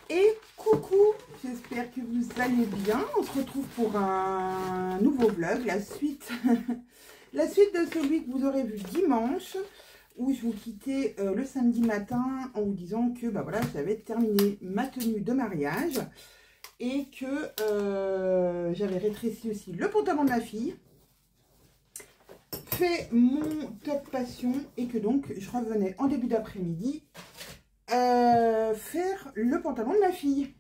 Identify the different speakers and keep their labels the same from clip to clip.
Speaker 1: Et coucou, j'espère que vous allez bien. On se retrouve pour un nouveau vlog, la suite, la suite de celui que vous aurez vu dimanche, où je vous quittais le samedi matin en vous disant que bah voilà, j'avais terminé ma tenue de mariage et que j'avais rétréci aussi le pantalon de ma fille, fait mon top passion et que donc je revenais en début d'après-midi faire le pantalon de ma fille.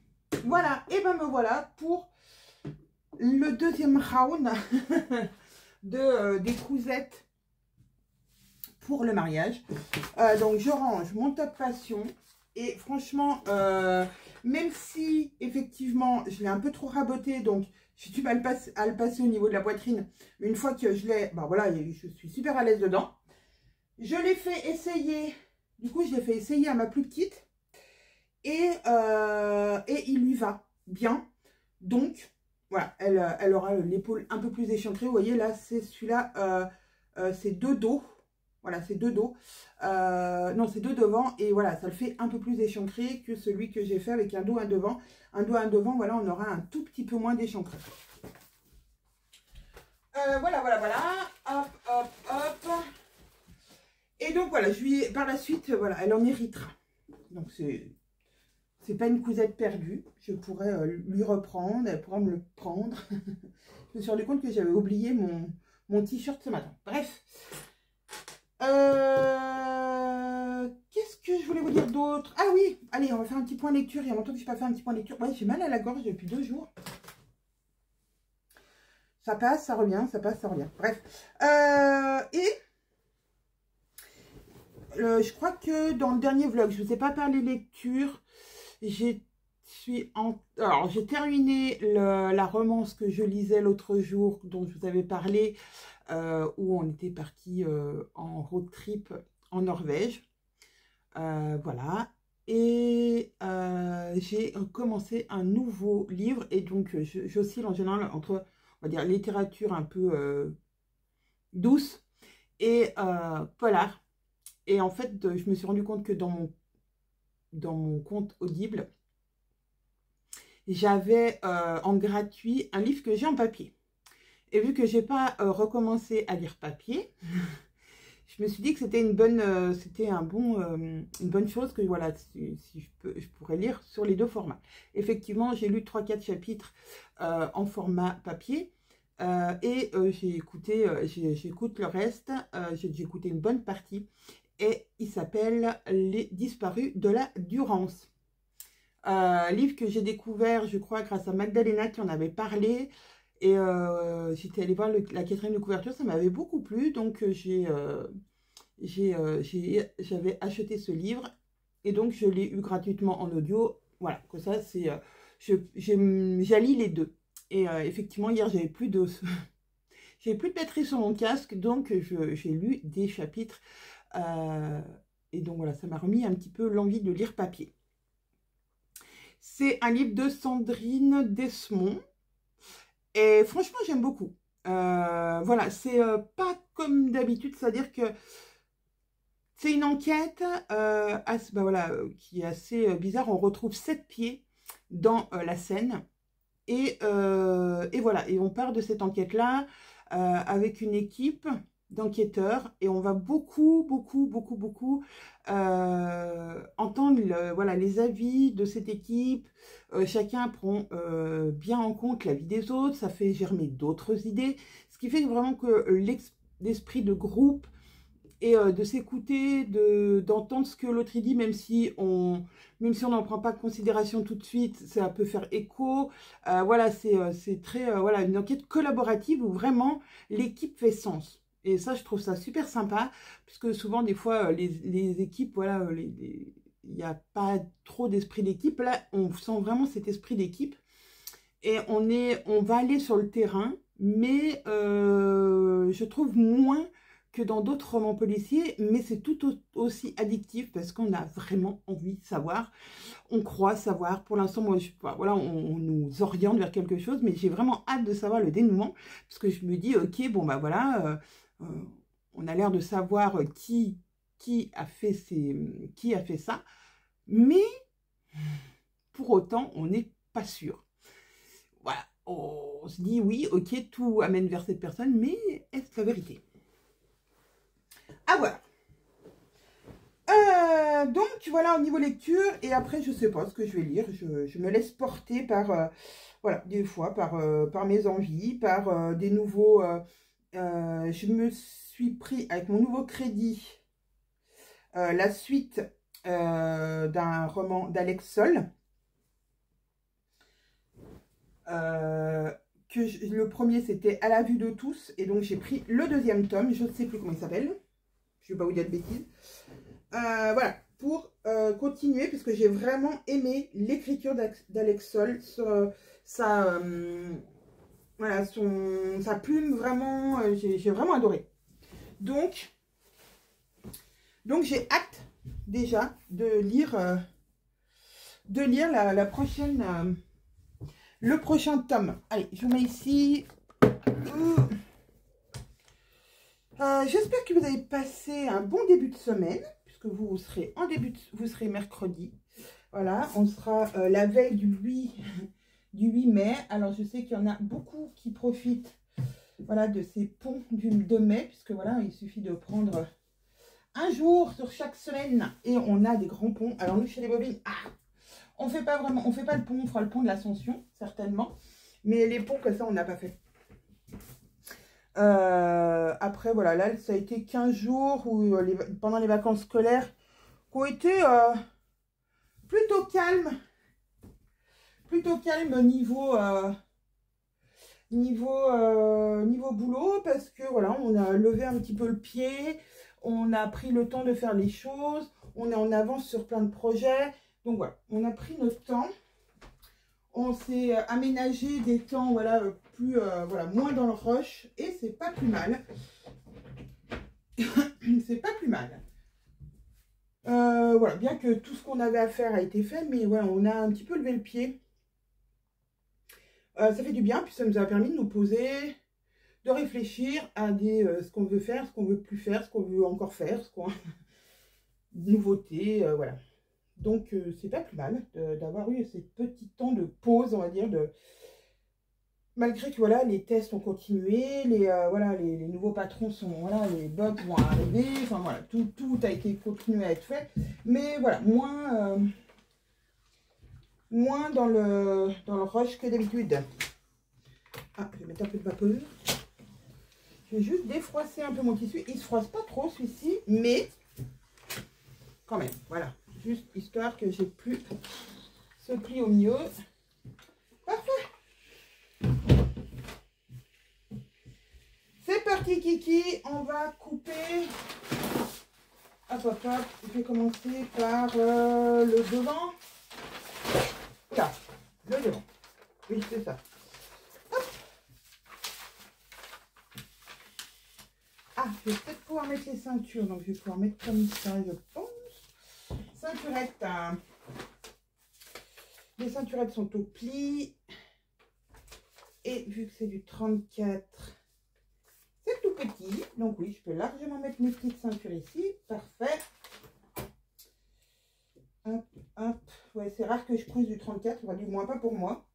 Speaker 1: Voilà, et ben me voilà pour le deuxième round des cousettes pour le mariage. Donc je range mon top passion et franchement, même si effectivement je l'ai un peu trop raboté, donc j'ai du mal à le passer au niveau de la poitrine, mais une fois que je l'ai, ben voilà, je suis super à l'aise dedans. Je l'ai fait essayer, du coup je l'ai fait essayer à ma plus petite. Et il lui va bien. Donc, voilà, elle aura l'épaule un peu plus échancrée. Vous voyez, là, c'est celui-là, c'est deux dos. Voilà, c'est deux dos. Non, c'est deux devant. Et voilà, ça le fait un peu plus échancré que celui que j'ai fait avec un dos, un devant. Un dos, un devant, voilà, on aura un tout petit peu moins d'échancré. Voilà. Hop, hop, hop. Et donc, voilà, je lui, par la suite, voilà, elle en héritera. Donc, c'est pas une cousette perdue. Je pourrais lui reprendre. Elle pourra me le prendre. Je me suis rendu compte que j'avais oublié mon t-shirt ce matin. Bref. Qu'est-ce que je voulais vous dire d'autre? Ah oui, allez, on va faire un petit point lecture. Il y a longtemps que je n'ai pas fait un petit point lecture. Ouais, j'ai mal à la gorge depuis 2 jours. Ça passe, ça revient, ça passe, ça revient. Bref. Je crois que dans le dernier vlog, je ne vous ai pas parlé lecture. Alors, j'ai terminé la romance que je lisais l'autre jour, dont je vous avais parlé, où on était parti en road trip en Norvège. Voilà. Et j'ai commencé un nouveau livre. Et donc, j'oscille en général entre, on va dire, littérature un peu douce et polar. Et en fait, je me suis rendu compte que dans mon compte Audible, j'avais en gratuit un livre que j'ai en papier. Et vu que j'ai pas recommencé à lire papier, je me suis dit que c'était une bonne chose que voilà, si je pourrais lire sur les deux formats. Effectivement, j'ai lu 3-4 chapitres en format papier et j'écoute le reste. J'ai écouté une bonne partie et il s'appelle Les disparus de la Durance. Livre que j'ai découvert, je crois, grâce à Magdalena qui en avait parlé. Et j'étais allée voir la quatrième de couverture, ça m'avait beaucoup plu. Donc j'avais acheté ce livre. Et donc je l'ai eu gratuitement en audio. Voilà, comme ça, j'allie les deux. Et effectivement, hier, j'avais plus de batterie sur mon casque. Donc j'ai lu des chapitres. Et donc voilà, ça m'a remis un petit peu l'envie de lire papier. C'est un livre de Sandrine Desmond. Et franchement, j'aime beaucoup. Voilà, c'est pas comme d'habitude, c'est-à-dire que c'est une enquête qui est assez bizarre. On retrouve 7 pieds dans la Seine. Et voilà, et on part de cette enquête-là avec une équipe d'enquêteurs et on va beaucoup entendre voilà, les avis de cette équipe. Chacun prend bien en compte la vie des autres, ça fait germer d'autres idées, ce qui fait vraiment que l'esprit de groupe et de s'écouter, d'entendre ce que l'autre dit, même si on n'en prend pas considération tout de suite, ça peut faire écho. Voilà, c'est très voilà, une enquête collaborative où vraiment l'équipe fait sens. Et ça, je trouve ça super sympa, puisque souvent, des fois, les équipes, voilà, il n'y a pas trop d'esprit d'équipe. Là, on sent vraiment cet esprit d'équipe. Et on va aller sur le terrain, mais je trouve moins que dans d'autres romans policiers, mais c'est tout aussi addictif parce qu'on a vraiment envie de savoir. On croit savoir. Pour l'instant, moi, voilà, on nous oriente vers quelque chose, mais j'ai vraiment hâte de savoir le dénouement parce que je me dis, ok, bon, bah voilà, on a l'air de savoir qui a fait ça, mais pour autant, on n'est pas sûr. Voilà, on se dit oui, ok, tout amène vers cette personne, mais est-ce la vérité? Ah voilà. Donc voilà au niveau lecture, et après je sais pas ce que je vais lire, je me laisse porter par, voilà, des fois par mes envies, par des nouveaux, je me suis pris avec mon nouveau crédit la suite d'un roman d'Alex Soll, le premier c'était À la vue de tous, et donc j'ai pris le deuxième tome, je ne sais plus comment il s'appelle, je ne vais pas vous dire de bêtises. Voilà, pour continuer, parce que j'ai vraiment aimé l'écriture d'Alex Soll, voilà, sa plume, vraiment, j'ai vraiment adoré. Donc j'ai hâte déjà de lire la prochaine, le prochain tome. Allez, je vous mets ici. J'espère que vous avez passé un bon début de semaine, puisque vous serez vous serez mercredi. Voilà, on sera la veille du 8 mai. Alors, je sais qu'il y en a beaucoup qui profitent, voilà, de ces ponts de mai, puisque voilà, il suffit de prendre un jour sur chaque semaine et on a des grands ponts. Alors, nous, chez les bobines, on fait pas le pont, on fera le pont de l'Ascension, certainement. Mais les ponts, comme ça, on n'a pas fait. Après, voilà, là, ça a été 15 jours où, pendant les vacances scolaires, qui ont été plutôt calmes niveau boulot, parce que, voilà, on a levé un petit peu le pied, on a pris le temps de faire les choses, on est en avance sur plein de projets, donc voilà, on a pris notre temps. On s'est aménagé des temps, voilà, plus, voilà, moins dans le rush, et c'est pas plus mal. C'est pas plus mal. Voilà, bien que tout ce qu'on avait à faire a été fait, mais voilà, on a un petit peu levé le pied. Ça fait du bien, puis ça nous a permis de nous poser, de réfléchir à ce qu'on veut faire, ce qu'on veut plus faire, ce qu'on veut encore faire, nouveautés, voilà. Donc, c'est pas plus mal d'avoir eu ces petits temps de pause, on va dire, malgré que, voilà, les tests ont continué, voilà, les nouveaux patrons sont, voilà, les bugs vont arriver, enfin, voilà, tout a été continué à être fait, mais voilà, moins dans le rush que d'habitude. Ah, je vais mettre un peu de vapeur. Je vais juste défroisser un peu mon tissu. Il ne se froisse pas trop, celui-ci, mais quand même, voilà. Juste histoire que j'ai plus ce pli au milieu. Parfait. C'est parti, Kiki. On va couper. Hop, hop, hop. Je vais commencer par le devant. Là, le devant. Oui, c'est ça. Hop. Ah, je vais peut-être pouvoir mettre les ceintures. Donc, je vais pouvoir mettre comme ça, je pense. Ceinturettes. Les ceinturettes sont au pli. Et vu que c'est du 34, c'est tout petit. Donc oui, je peux largement mettre mes petites ceintures ici. Parfait. Hop, hop. Ouais, c'est rare que je couse du 34. Enfin, du moins pas pour moi.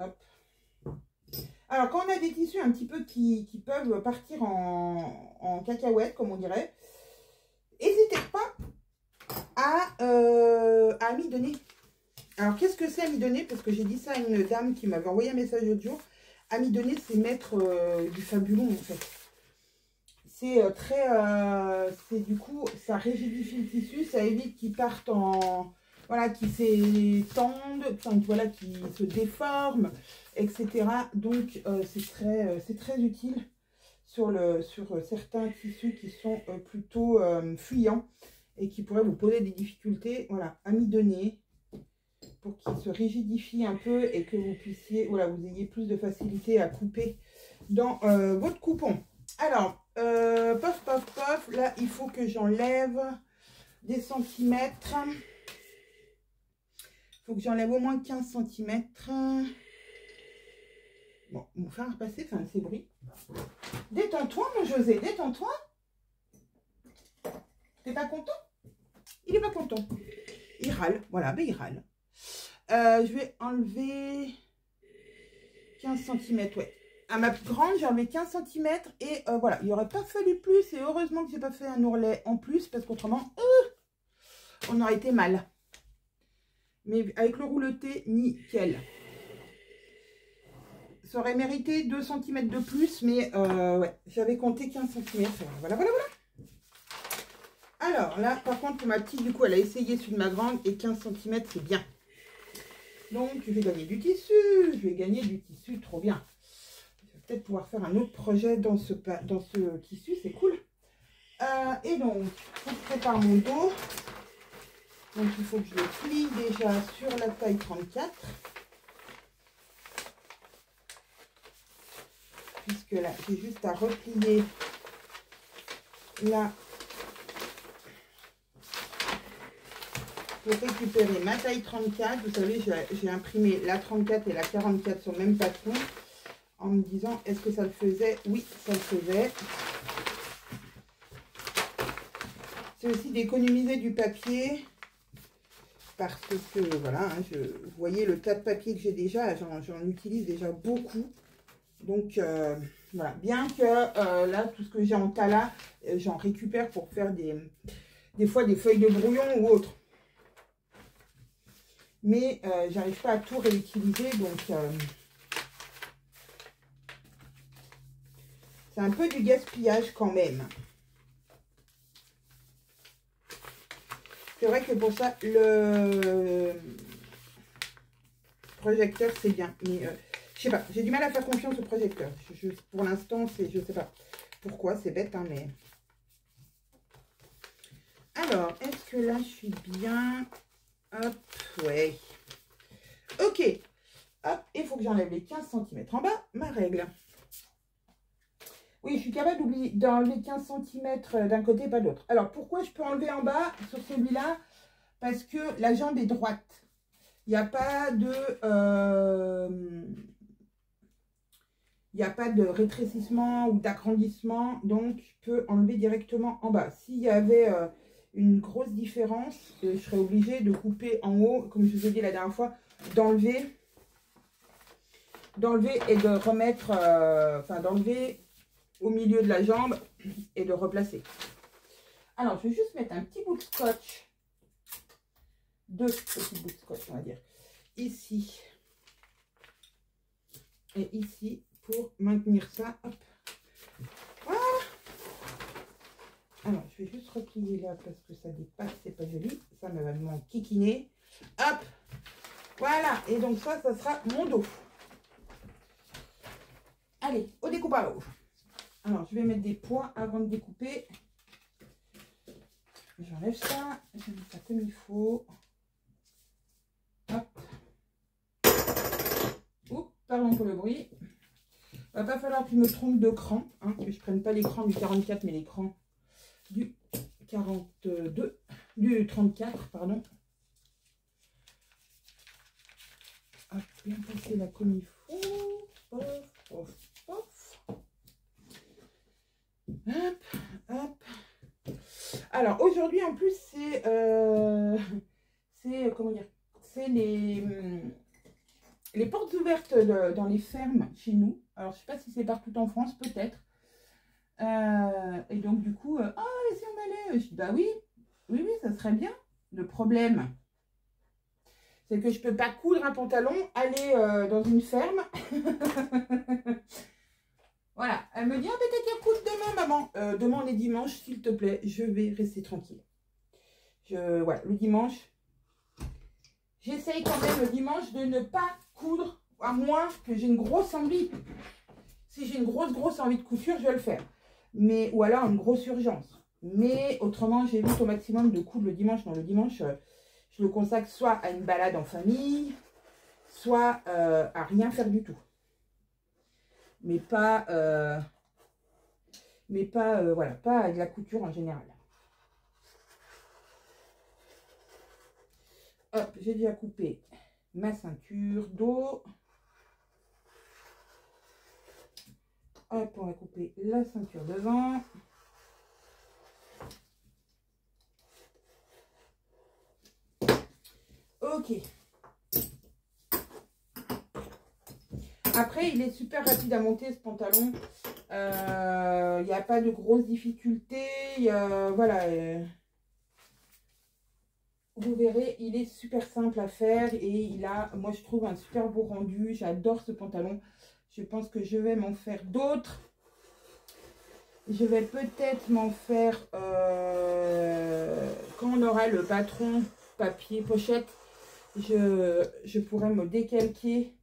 Speaker 1: Hop. Alors, quand on a des tissus un petit peu qui peuvent partir en cacahuète, comme on dirait, n'hésitez pas à amidonner. Alors, qu'est-ce que c'est amidonner? Parce que j'ai dit ça à une dame qui m'avait envoyé un message l'autre jour. Amidonner, c'est mettre du fabulon, en fait. C'est du coup, ça rigidifie le tissu, ça évite qu'il parte voilà, qui s'étendent, enfin, voilà, qui se déforment, etc. Donc, c'est très utile sur certains tissus qui sont plutôt fuyants et qui pourraient vous poser des difficultés. Voilà, amidonner pour qu'il se rigidifie un peu et que vous puissiez, voilà, vous ayez plus de facilité à couper dans votre coupon. Alors, pof, pof, pof, là, il faut que j'enlève des centimètres. Il faut que j'enlève au moins 15 cm. Bon, mon fer à repasser fait un assez bruit. Détends-toi, mon José, détends-toi. T'es pas content? Il est pas content. Il râle. Voilà, ben, il râle. Je vais enlever 15 cm, ouais. À ma plus grande, j'ai enlevé 15 cm et voilà, il n'aurait pas fallu plus. Et heureusement que j'ai pas fait un ourlet en plus parce qu'autrement, on aurait été mal. Mais avec le rouleté, nickel. Ça aurait mérité 2 cm de plus, mais ouais, j'avais compté 15 cm. Voilà, voilà, voilà. Alors là, par contre, pour ma petite, du coup, elle a essayé celui de ma grande et 15 cm, c'est bien. Donc, je vais gagner du tissu. Je vais gagner du tissu, trop bien. Je vais peut-être pouvoir faire un autre projet dans ce tissu, c'est cool. Et donc, je prépare mon dos. Donc, il faut que je le plie déjà sur la taille 34. Puisque là, j'ai juste à replier là pour récupérer ma taille 34. Vous savez, j'ai imprimé la 34 et la 44 sur le même patron en me disant, est-ce que ça le faisait? Oui, ça le faisait. C'est aussi d'économiser du papier parce que, voilà, hein, vous voyez le tas de papier que j'ai déjà, j'en utilise déjà beaucoup. Donc, voilà, bien que là, tout ce que j'ai en tas là, j'en récupère pour faire des fois des feuilles de brouillon ou autre. Mais j'arrive pas à tout réutiliser, donc c'est un peu du gaspillage quand même. C'est vrai que pour ça, le projecteur, c'est bien. Mais je sais pas, j'ai du mal à faire confiance au projecteur. Pour l'instant, je sais pas pourquoi, c'est bête, hein, mais... Alors, est-ce que là, je suis bien? Hop, ouais. Ok. Hop, il faut que j'enlève les 15 cm en bas, ma règle. Oui, je suis capable d'enlever 15 cm d'un côté, pas de l'autre. Alors, pourquoi je peux enlever en bas sur celui-là? Parce que la jambe est droite. Il n'y a pas de... il n'y a pas de rétrécissement ou d'agrandissement, donc je peux enlever directement en bas. S'il y avait une grosse différence, je serais obligée de couper en haut, comme je vous ai dit la dernière fois, d'enlever et de remettre, enfin d'enlever au milieu de la jambe et de replacer. Alors, je vais juste mettre un petit bout de scotch, 2 petits bouts de scotch, on va dire, ici et ici, pour maintenir ça. Hop. Voilà. Alors, je vais juste replier là parce que ça dépasse, c'est pas joli. Ça me va m'enquiquiner. Hop. Voilà. Et donc ça sera mon dos. Allez, au découpage. Alors, je vais mettre des poids avant de découper. J'enlève ça. Je mets ça comme il faut. Hop. Oups, pardon pour le bruit. Il va pas falloir que je me trompe de cran, hein, que je prenne pas l'écran du 44, mais l'écran du 42, du 34, pardon. Hop, bien passer là comme il faut. Pof, pof, pof. Hop, hop. Alors aujourd'hui en plus c'est comment dire, c'est les portes ouvertes dans les fermes chez nous. Alors, je ne sais pas si c'est partout en France, peut-être. Et donc, du coup, ah, et si on allait? Je dis, bah oui, oui, ça serait bien. Le problème, c'est que je ne peux pas coudre un pantalon, aller dans une ferme. Voilà. Elle me dit, ah, peut-être coudre demain, maman. Demain, on est dimanche, s'il te plaît, je vais rester tranquille. Voilà, le dimanche, j'essaye quand même le dimanche de ne pas coudre, à moins que j'ai une grosse envie. Si j'ai une grosse envie de couture, je vais le faire. Mais, ou alors une grosse urgence. Mais autrement, j'évite au maximum de coudre le dimanche. Non, le dimanche, je le consacre soit à une balade en famille, soit à rien faire du tout. Mais pas, voilà, pas à de la couture en général. Hop, j'ai déjà coupé ma ceinture dos. Hop, on va couper la ceinture devant. Ok. Après, il est super rapide à monter ce pantalon. Il n'y a pas de grosses difficultés. Voilà. Vous verrez, il est super simple à faire et il a, moi je trouve, un super beau rendu. J'adore ce pantalon. Je pense que je vais m'en faire d'autres. Je vais peut-être m'en faire quand on aura le patron papier pochette. Je pourrais me décalquer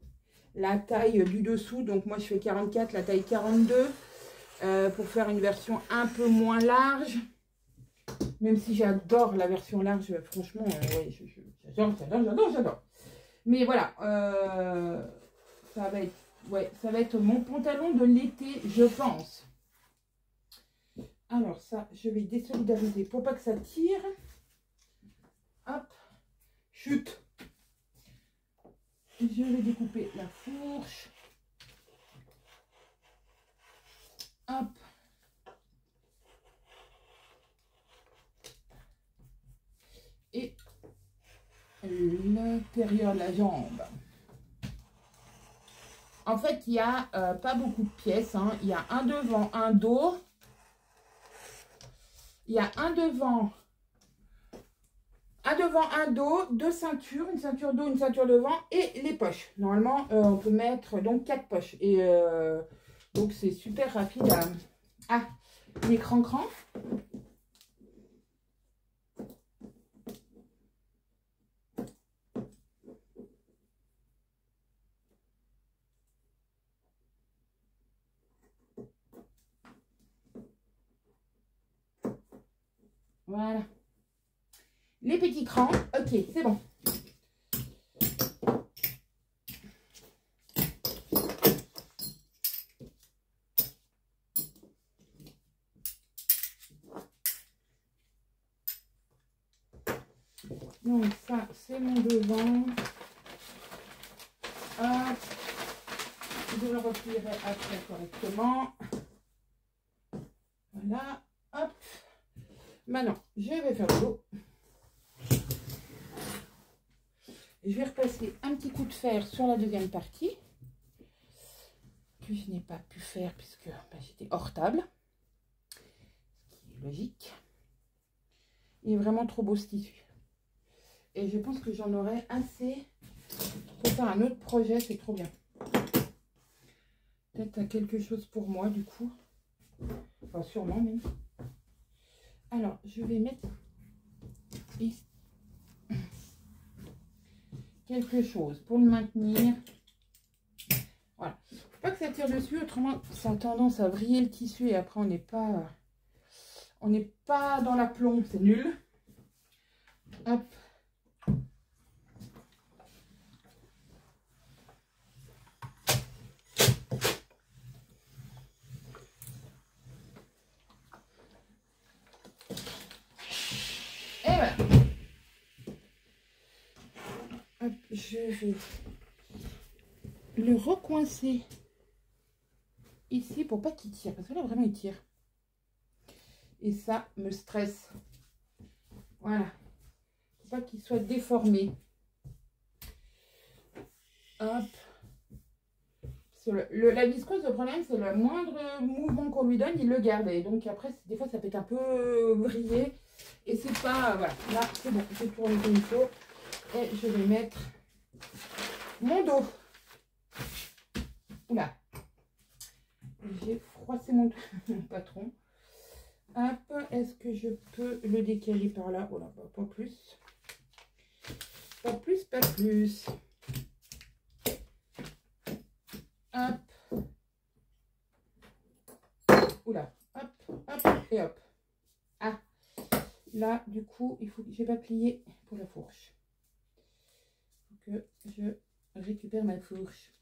Speaker 1: la taille du dessous. Donc moi je fais 44, la taille 42 pour faire une version un peu moins large. Même si j'adore la version large, franchement, ouais, j'adore. Mais voilà, ça va être mon pantalon de l'été, je pense. Alors ça, je vais désolidariser pour pas que ça tire. Hop, chute. Je vais découper la fourche. Hop. Et l'intérieur de la jambe. En fait, il n'y a pas beaucoup de pièces. Hein. Il y a un devant, un dos. Il y a un devant, un dos, deux ceintures, une ceinture dos, une ceinture devant et les poches. Normalement, on peut mettre donc 4 poches. Et donc, c'est super rapide à... Ah, l'écran cran. Voilà. Les petits crans. Ok, c'est bon. Donc ça, c'est mon devant. Hop. Je le replierai après correctement. Voilà. Hop. Maintenant, je vais faire le dos. Je vais repasser un petit coup de fer sur la deuxième partie. Que je n'ai pas pu faire puisque j'étais hors table. Ce qui est logique. Il est vraiment trop beau ce tissu. Et je pense que j'en aurai assez pour faire un autre projet. C'est trop bien. Peut-être quelque chose pour moi du coup. Enfin, sûrement même. Alors, je vais mettre ici quelque chose pour le maintenir. Voilà. Faut pas que ça tire dessus, autrement ça a tendance à vriller le tissu et après on n'est pas dans la plombe, c'est nul. Hop. Et voilà. Hop, je vais le recoincer ici pour pas qu'il tire, parce que là vraiment il tire. Et ça me stresse. Voilà. Faut pas qu'il soit déformé. Hop. La viscose, le problème, c'est le moindre mouvement qu'on lui donne, il le garde. Et donc après, des fois, ça peut être un peu vrillé. Et c'est pas... Voilà, là, c'est bon. Je tourne comme il faut. Et je vais mettre mon dos. Oula. J'ai froissé mon patron. Hop, est-ce que je peux le décaler par là? Oh là, pas plus. Pas plus, pas plus. Hop. Oula. Hop, hop et hop. Ah. Là, du coup, il faut que j'ai pas plié pour la fourche. Il faut que je récupère ma fourche.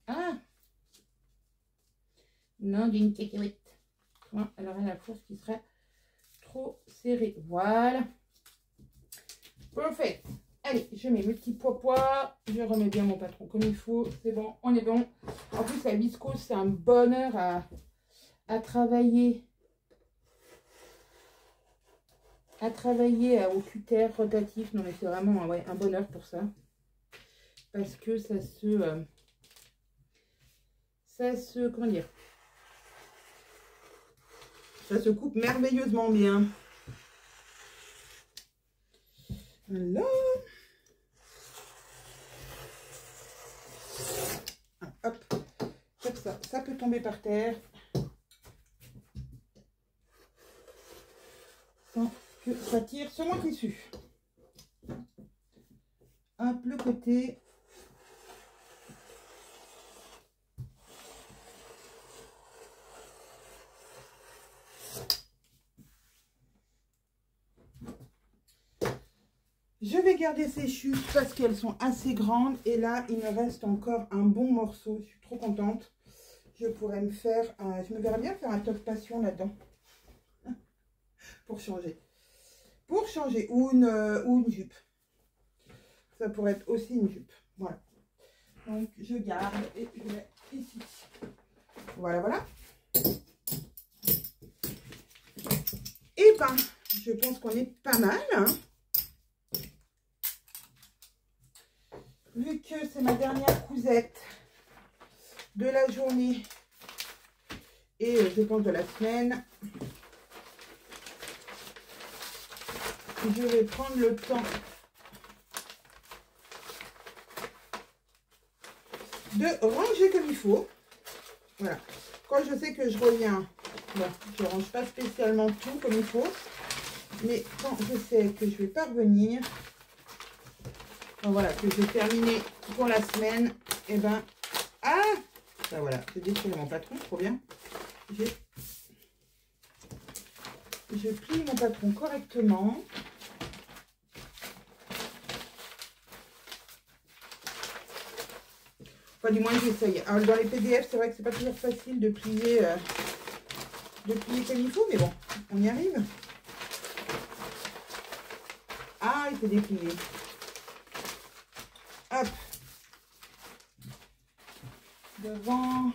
Speaker 1: Ah! Non, d'une cacahuète. Elle aurait la fourche qui serait trop serrée. Voilà. Parfait. Allez, je mets mes petits pois. Je remets bien mon patron comme il faut. C'est bon, on est bon. En plus, la viscose, c'est un bonheur à travailler. Au cutter rotatif. Non, mais c'est vraiment ouais, un bonheur pour ça. Parce que ça se... Comment dire? Ça se coupe merveilleusement bien. Voilà. Hop. Comme ça peut tomber par terre. Sans que ça tire sur mon tissu. Hop, le côté. Je vais garder ces chutes parce qu'elles sont assez grandes. Et là, il me reste encore un bon morceau. Je suis trop contente. Je pourrais me faire... je me verrais bien faire un top passion là-dedans. Pour changer. Ou une jupe. Ça pourrait être aussi une jupe. Voilà. Donc, je garde et je mets ici. Voilà, voilà. Et ben, je pense qu'on est pas mal, hein. Vu que c'est ma dernière cousette de la journée et je pense de la semaine, je vais prendre le temps de ranger comme il faut. Voilà. Quand je sais que je reviens, bon, je ne range pas spécialement tout comme il faut. Mais quand je sais que je ne vais pas revenir, donc voilà, que j'ai terminé pour la semaine, et ben, ben voilà, j'ai déchiré mon patron, trop bien. Je plie mon patron correctement. Enfin, du moins, j'essaye. Alors, dans les PDF, c'est vrai que c'est pas toujours facile de plier comme il faut, mais bon, on y arrive. Ah, il faut déplier. Hop. Devant.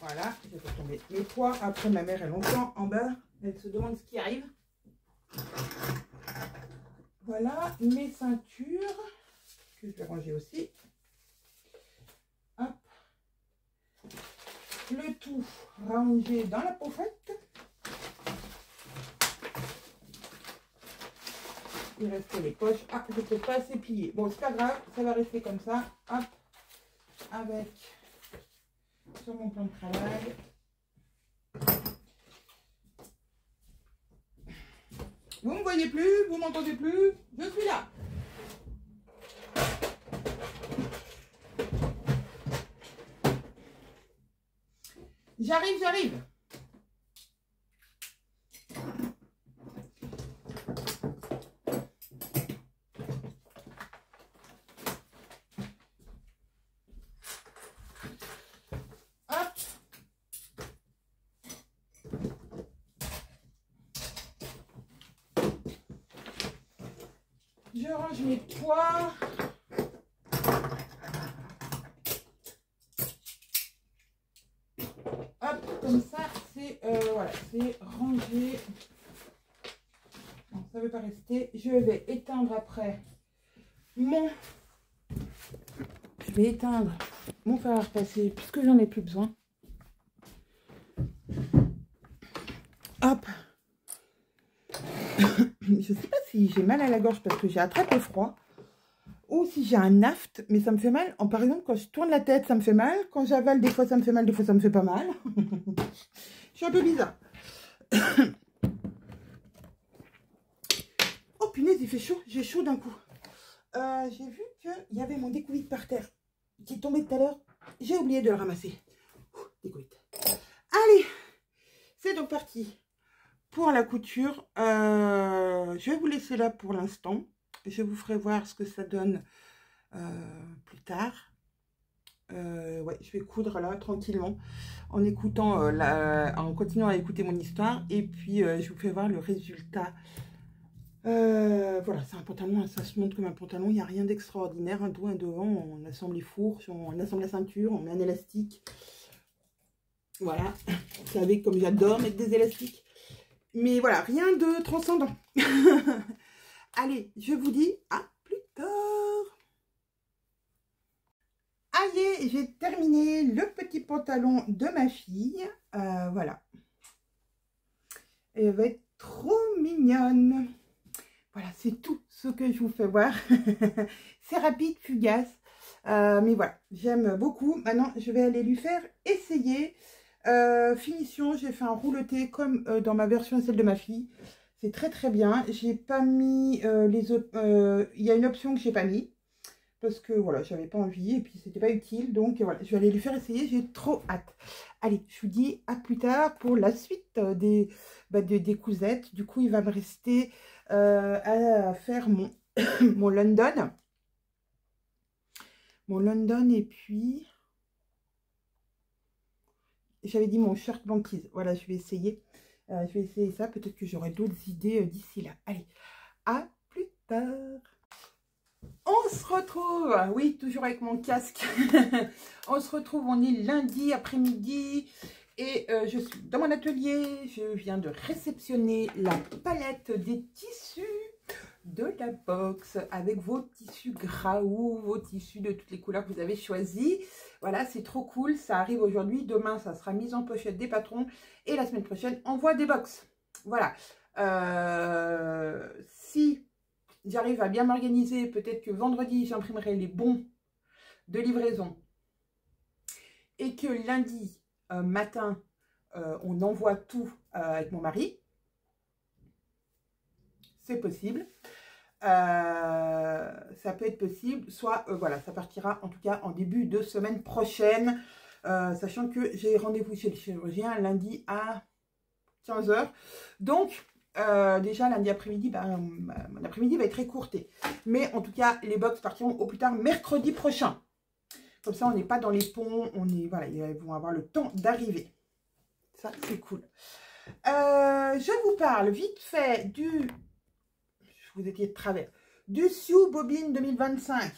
Speaker 1: Voilà, je vais tomber les poids. Après, ma mère est longtemps en bas. Elle se demande ce qui arrive. Voilà, mes ceintures, que je vais ranger aussi. Hop. Le tout rangé dans la pochette. Il reste les poches. Ah, je ne peux pas assez plier. Bon, c'est pas grave, ça va rester comme ça. Hop, avec sur mon plan de travail. Vous ne me voyez plus, vous m'entendez plus, je suis là. J'arrive. Je range mes poids. Hop, comme ça, c'est voilà, c'est rangé. Non, ça ne veut pas rester. Je vais éteindre après mon... Je vais éteindre mon fer à repasser puisque j'en ai plus besoin. Hop. Je sais pas si j'ai mal à la gorge parce que j'ai attrapé froid ou si j'ai un aft, mais ça me fait mal. Par exemple, quand je tourne la tête, ça me fait mal. Quand j'avale, des fois ça me fait mal, des fois ça me fait pas mal. Je suis un peu bizarre. Oh punaise, il fait chaud. J'ai chaud d'un coup. J'ai vu qu'il y avait mon découvite par terre qui est tombé tout à l'heure. J'ai oublié de le ramasser. Découvite. Allez, c'est donc parti. Pour la couture, je vais vous laisser là pour l'instant. Je vous ferai voir ce que ça donne plus tard. Ouais, je vais coudre là tranquillement en écoutant, en continuant à écouter mon histoire. Et puis je vous fais voir le résultat Voilà, c'est un pantalon, ça se montre comme un pantalon, il n'y a rien d'extraordinaire, un dos, un devant, on assemble les fourches, on assemble la ceinture, on met un élastique. Voilà, vous savez comme j'adore mettre des élastiques. Mais voilà, rien de transcendant. Allez, je vous dis à plus tard. Allez, j'ai terminé le petit pantalon de ma fille. Voilà. Elle va être trop mignonne. Voilà, c'est tout ce que je vous fais voir. C'est rapide, fugace. Mais voilà, j'aime beaucoup. Maintenant, je vais aller lui faire essayer. Finition, j'ai fait un rouleté comme dans ma version et celle de ma fille. C'est très très bien. J'ai pas mis les autres. Il y a une option que j'ai pas mis. Parce que voilà, j'avais pas envie et puis c'était pas utile. Donc voilà, je vais aller lui faire essayer. J'ai trop hâte. Allez, je vous dis à plus tard pour la suite des cousettes. Du coup, il va me rester à faire mon, mon London. Mon London et puis... J'avais dit mon shirt banquise. Voilà, je vais essayer. Je vais essayer ça. Peut-être que j'aurai d'autres idées d'ici là. Allez, à plus tard. On se retrouve, oui, toujours avec mon casque. On se retrouve, on est lundi après-midi. Et je suis dans mon atelier. Je viens de réceptionner la palette des tissus de la box avec vos tissus Graou, vos tissus de toutes les couleurs que vous avez choisis. Voilà, c'est trop cool. Ça arrive aujourd'hui. Demain, ça sera mis en pochette des patrons. Et la semaine prochaine, envoi des box. Voilà. Si j'arrive à bien m'organiser, peut-être que vendredi, j'imprimerai les bons de livraison. Et que lundi matin, on envoie tout avec mon mari. C'est possible. Ça peut être possible, soit voilà, ça partira en tout cas en début de semaine prochaine, sachant que j'ai rendez-vous chez le chirurgien lundi à 15 h. Donc déjà lundi après-midi, mon après-midi va être écourté, mais en tout cas les box partiront au plus tard mercredi prochain. Comme ça on n'est pas dans les ponts, on est, voilà, ils vont avoir le temps d'arriver. Ça c'est cool. Je vous parle vite fait du... Vous étiez de travers. Du Sioux Bobine 2025.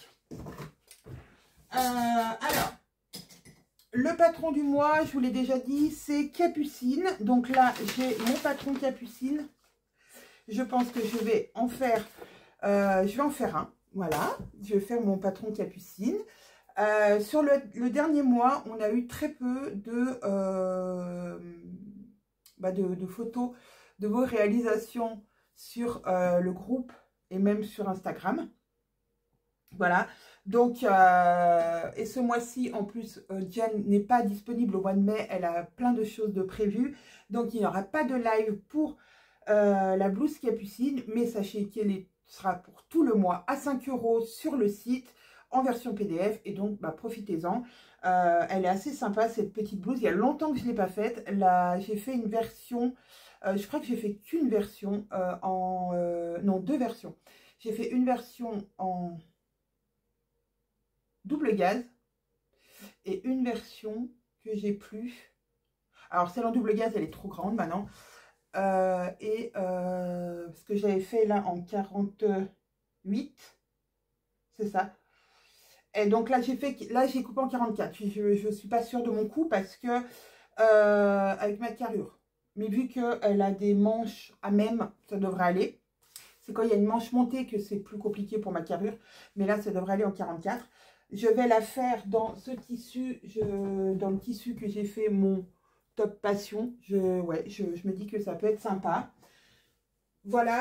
Speaker 1: Alors, le patron du mois, je vous l'ai déjà dit, c'est Capucine. Donc là, j'ai mon patron Capucine. Je pense que je vais en faire un. Voilà, je vais faire mon patron Capucine. Sur le dernier mois, on a eu très peu de photos de vos réalisations sur le groupe et même sur Instagram. Voilà. Donc, et ce mois-ci, en plus, Jen n'est pas disponible au mois de mai. Elle a plein de choses de prévues. Donc, il n'y aura pas de live pour la blouse Capucine. Mais sachez qu'elle sera pour tout le mois à 5 € sur le site en version PDF. Et donc, profitez-en. Elle est assez sympa, cette petite blouse. Il y a longtemps que je ne l'ai pas faite. J'ai fait une version... je crois que j'ai fait qu'une version non, deux versions. J'ai fait une version en double gaze et une version que j'ai plus. Alors celle en double gaze, elle est trop grande maintenant. Parce que j'avais fait là en 48, c'est ça. Et donc là j'ai coupé en 44. Je ne suis pas sûre de mon coup parce que avec ma carrure. Mais vu qu'elle a des manches à même, ça devrait aller. C'est quand il y a une manche montée que c'est plus compliqué pour ma carrure. Mais là, ça devrait aller en 44. Je vais la faire dans ce tissu, dans le tissu que j'ai fait mon top passion. Je me dis que ça peut être sympa. Voilà,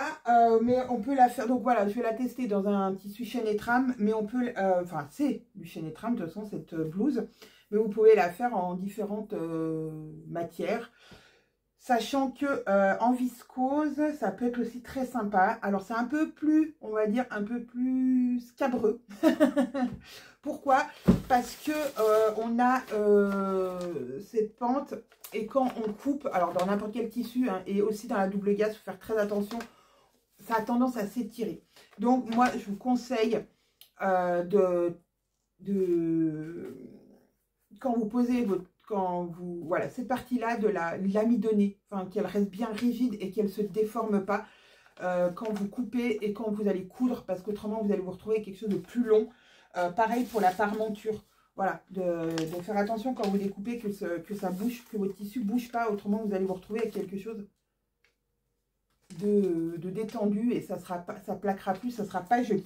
Speaker 1: mais on peut la faire. Donc voilà, je vais la tester dans un tissu chaîne et trame. Mais on peut, enfin, c'est du chaîne et trame de toute façon, cette blouse. Mais vous pouvez la faire en différentes matières. Sachant que en viscose, ça peut être aussi très sympa. Alors c'est un peu plus, on va dire, un peu plus scabreux. Pourquoi? Parce que on a cette pente et quand on coupe, alors dans n'importe quel tissu hein, et aussi dans la double gaze, il faut faire très attention, ça a tendance à s'étirer. Donc moi je vous conseille quand vous posez voilà, cette partie-là de l'amidonner, enfin qu'elle reste bien rigide et qu'elle ne se déforme pas. quand vous coupez et quand vous allez coudre, parce qu'autrement vous allez vous retrouver avec quelque chose de plus long. Pareil pour la parmenture. Voilà, de faire attention quand vous découpez que ça bouge, que votre tissu ne bouge pas, autrement vous allez vous retrouver avec quelque chose de détendu et ça plaquera plus, ça ne sera pas joli.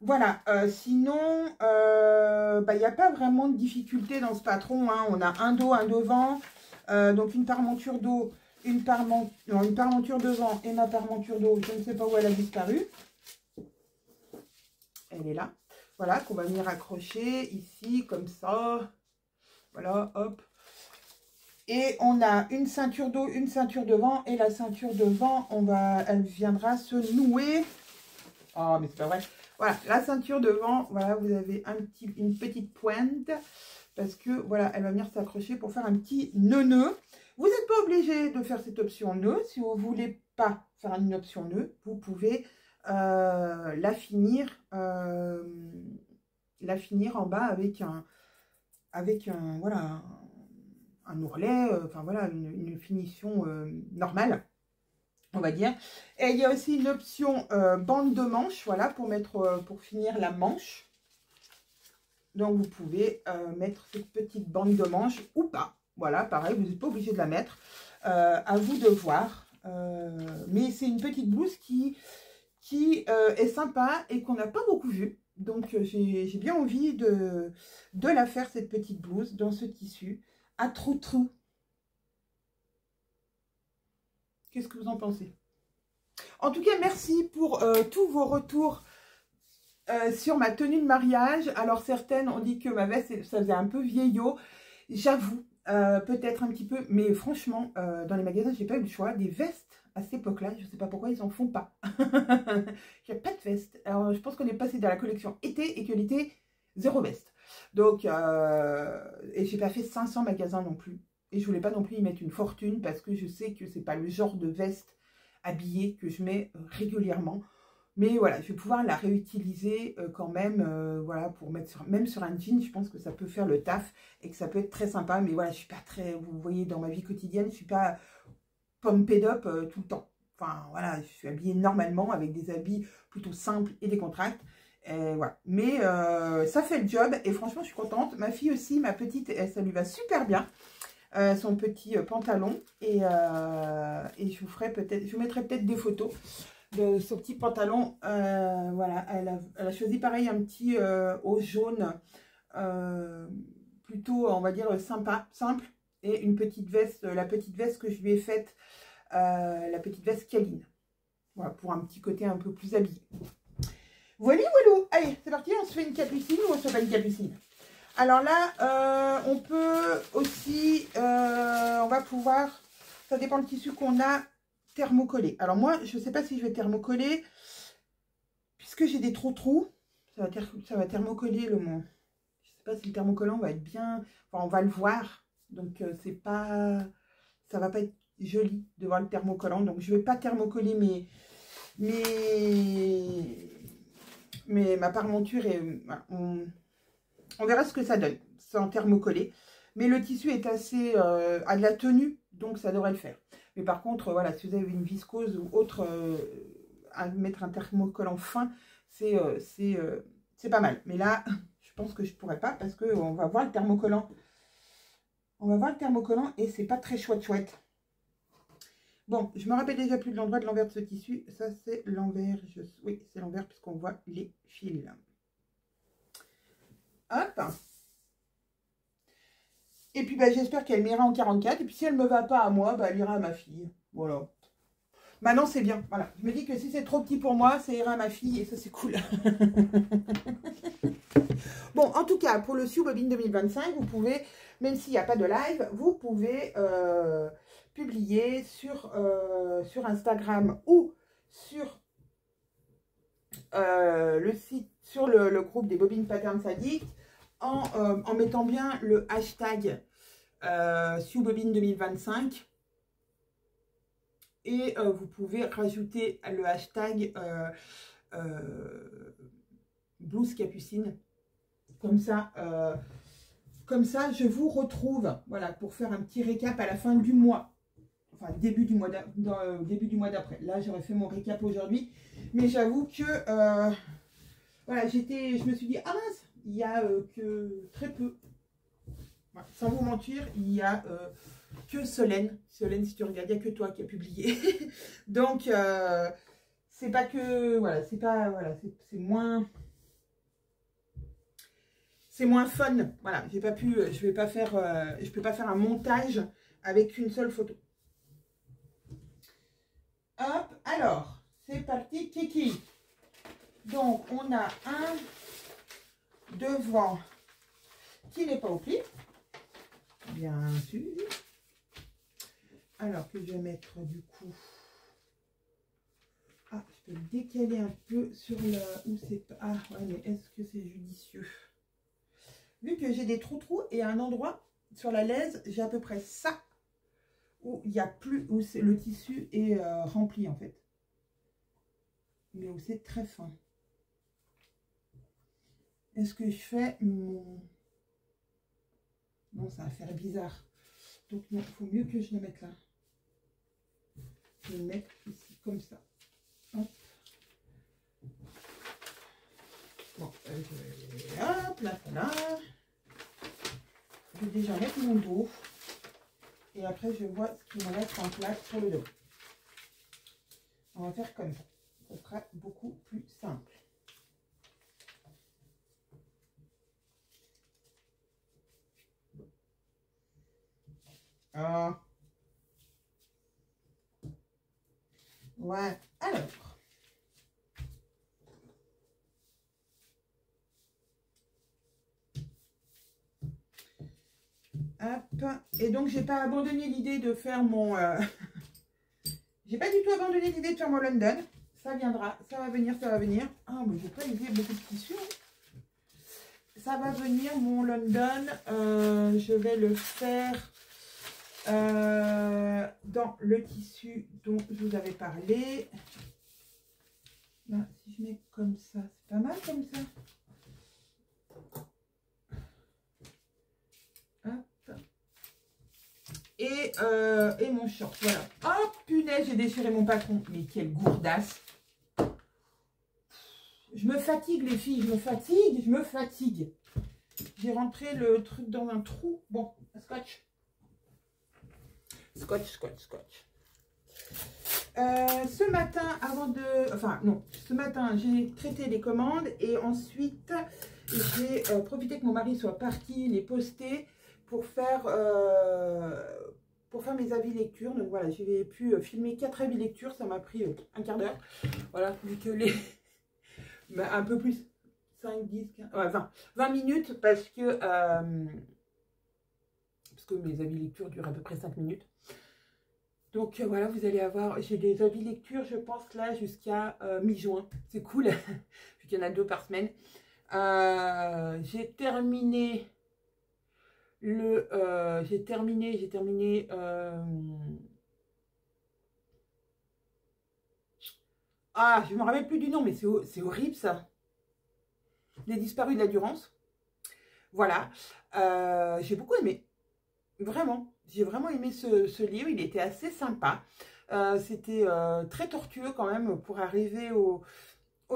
Speaker 1: Voilà, sinon, il n'y a pas vraiment de difficulté dans ce patron, hein. On a un dos, un devant, donc une parmenture dos, une parmenture devant et ma parmenture dos, je ne sais pas où elle a disparu. Elle est là. Voilà, qu'on va venir accrocher ici, comme ça. Voilà, hop. Et on a une ceinture dos, une ceinture devant. Et la ceinture devant, elle viendra se nouer. Oh, mais c'est pas vrai. Voilà, la ceinture devant, voilà, vous avez une petite pointe. Parce que, voilà, elle va venir s'accrocher pour faire un petit nœud. Vous n'êtes pas obligé de faire cette option nœud. Si vous ne voulez pas faire une option nœud, vous pouvez la finir en bas avec voilà, un ourlet, enfin voilà, une finition normale, on va dire. Et il y a aussi une option bande de manche, voilà, pour finir la manche. Donc vous pouvez mettre cette petite bande de manche ou pas. Voilà, pareil, vous n'êtes pas obligé de la mettre. À vous de voir. Mais c'est une petite blouse qui est sympa et qu'on n'a pas beaucoup vue. Donc, j'ai bien envie de la faire, cette petite blouse, dans ce tissu, à trou-trou. Qu'est-ce que vous en pensez? En tout cas, merci pour tous vos retours sur ma tenue de mariage. Alors, certaines ont dit que ma veste, ça faisait un peu vieillot. J'avoue, peut-être un petit peu. Mais franchement, dans les magasins, j'ai pas eu le choix. Des vestes à cette époque-là, je ne sais pas pourquoi ils n'en font pas. Il n'y a pas de veste. Alors, je pense qu'on est passé dans la collection été et que l'été, zéro veste. Donc, et j'ai pas fait 500 magasins non plus. Et je voulais pas non plus y mettre une fortune parce que je sais que c'est pas le genre de veste habillée que je mets régulièrement. Mais voilà, je vais pouvoir la réutiliser quand même, voilà, pour mettre même sur un jean, je pense que ça peut faire le taf et que ça peut être très sympa. Mais voilà, je suis pas très, vous voyez, dans ma vie quotidienne, je suis pas pumped up tout le temps. Enfin, voilà, je suis habillée normalement avec des habits plutôt simples et décontracts. Et voilà. Mais ça fait le job et franchement, je suis contente. Ma fille aussi, ma petite, ça lui va super bien. Son petit pantalon. Et je vous ferai peut-être, je vous mettrai peut-être des photos de ce petit pantalon. Voilà, elle a choisi pareil un petit haut jaune. Plutôt, on va dire, sympa, simple. Et une petite veste, la petite veste que je lui ai faite, la petite veste câline. Voilà, pour un petit côté un peu plus habillé. Voilà, voilà. Allez, c'est parti, on se fait une capucine ou on se fait pas une capucine? Alors là, on peut aussi, on va pouvoir, ça dépend du tissu qu'on a, thermocoller. Alors moi, je ne sais pas si je vais thermocoller, puisque j'ai des trous, ça va thermocoller le mot. Je ne sais pas si le thermocollant va être bien, enfin on va le voir, donc c'est pas, ça va pas être joli de voir le thermocollant, donc je ne vais pas thermocoller ma parmenture et voilà, on verra ce que ça donne sans thermocoller. Mais le tissu est assez a de la tenue, donc ça devrait le faire. Mais par contre, voilà, si vous avez une viscose ou autre, à mettre un thermocollant fin, c'est pas mal. Mais là, je pense que je pourrais pas parce qu'on va voir le thermocollant. On va voir le thermocollant et c'est pas très chouette. Bon, je me rappelle déjà plus de l'endroit de l'envers de ce tissu. Ça, c'est l'envers. Oui, c'est l'envers puisqu'on voit les fils. Hop. Et puis, bah, j'espère qu'elle m'ira en 44. Et puis, si elle ne me va pas à moi, bah, elle ira à ma fille. Voilà. Maintenant, c'est bien. Voilà. Je me dis que si c'est trop petit pour moi, ça ira à ma fille. Et ça, c'est cool. Bon, en tout cas, pour le Sioux Bobine 2025, vous pouvez, même s'il n'y a pas de live, vous pouvez publier sur Instagram ou sur le site, sur le groupe des Bobines Patterns Addicts, en mettant bien le hashtag Sioux Bobine 2025. Et vous pouvez rajouter le hashtag blouse capucine. Comme ça, je vous retrouve, voilà, pour faire un petit récap à la fin du mois. enfin début du mois d'après. Là, j'aurais fait mon récap aujourd'hui. Mais j'avoue que, voilà, je me suis dit, ah mince, il y a que très peu. Voilà, sans vous mentir, il y a que Solène. Solène, si tu regardes, il n'y a que toi qui as publié. Donc, c'est pas que, voilà, c'est pas, voilà, c'est moins... C'est moins fun, voilà, je peux pas faire un montage avec une seule photo. Hop, alors, c'est parti, Kiki. Donc, on a un devant qui n'est pas au pli, bien sûr. Alors que je vais mettre du coup, ah, je peux le décaler un peu sur le, où c'est pas, ah ouais, mais est-ce que c'est judicieux? Vu que j'ai des trous et à un endroit sur la laise, j'ai à peu près ça où il y a plus, où le tissu est rempli en fait. Mais où c'est très fin. Est-ce que je fais mon... Non, ça va faire bizarre. Donc non, il faut mieux que je le mette là. Je vais le mettre ici comme ça. Hop. Bon, hop, là, voilà. Je vais déjà mettre mon dos. Et après, je vois ce qui me reste en place sur le dos. On va faire comme ça. Ce sera beaucoup plus simple. Ah. Ouais. Alors. Hop. Et donc, j'ai pas abandonné l'idée de faire mon... J'ai pas du tout abandonné l'idée de faire mon London. Ça viendra, ça va venir, ça va venir. Ah, mais j'ai pas usé beaucoup de tissu. Ça va venir, mon London. Je vais le faire dans le tissu dont je vous avais parlé. Là, si je mets comme ça, c'est pas mal comme ça. Hop. Et mon short, voilà. Oh punaise, j'ai déchiré mon patron. Mais quelle gourdasse. Je me fatigue les filles, je me fatigue. J'ai rentré le truc dans un trou. Bon, scotch. Scotch. Ce matin, avant de... Enfin, non. Ce matin, j'ai traité les commandes. Et ensuite, j'ai profité que mon mari soit parti les poster pour faire mes avis lecture. Donc voilà, j'ai pu filmer 4 avis lecture. Ça m'a pris un quart d'heure. Voilà, vu que les... bah, un peu plus. 5, 10, 15... Ouais, 20 minutes parce que mes avis lecture durent à peu près 5 minutes. Donc voilà, vous allez avoir, j'ai des avis lecture, je pense là jusqu'à mi-juin. C'est cool, vu qu'il y en a 2 par semaine. J'ai terminé le, ah, je me rappelle plus du nom, mais c'est horrible ça. Les disparus de la Durance. Voilà, j'ai beaucoup aimé, vraiment. J'ai vraiment aimé ce livre, il était assez sympa. C'était très tortueux quand même pour arriver au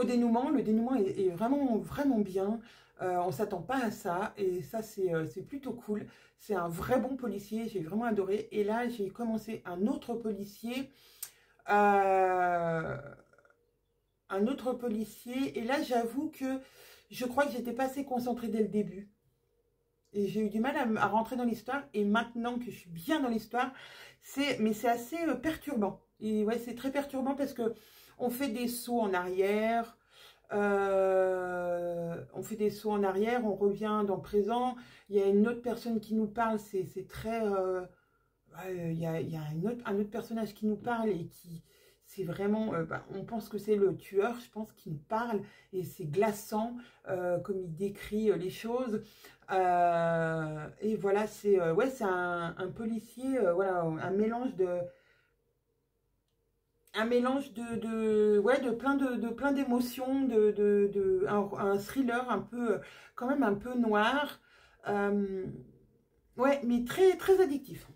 Speaker 1: dénouement. Le dénouement est vraiment, vraiment bien. On ne s'attend pas à ça et ça, c'est plutôt cool. C'est un vrai bon policier, j'ai vraiment adoré. Et là, j'ai commencé un autre policier. Et là, j'avoue que je crois que j'étais pas assez concentrée dès le début. Et j'ai eu du mal à rentrer dans l'histoire. Et maintenant que je suis bien dans l'histoire, mais c'est assez perturbant. Et ouais, c'est très perturbant parce que on fait des sauts en arrière. On fait des sauts en arrière, on revient dans le présent. Il y a une autre personne qui nous parle. C'est très... il y a un autre personnage qui nous parle et qui... C'est vraiment, on pense que c'est le tueur, je pense, qui nous parle. Et c'est glaçant, comme il décrit les choses. Et voilà, c'est un policier, voilà, un mélange de plein d'émotions, un thriller un peu, quand même un peu noir. Ouais, mais très, très addictif.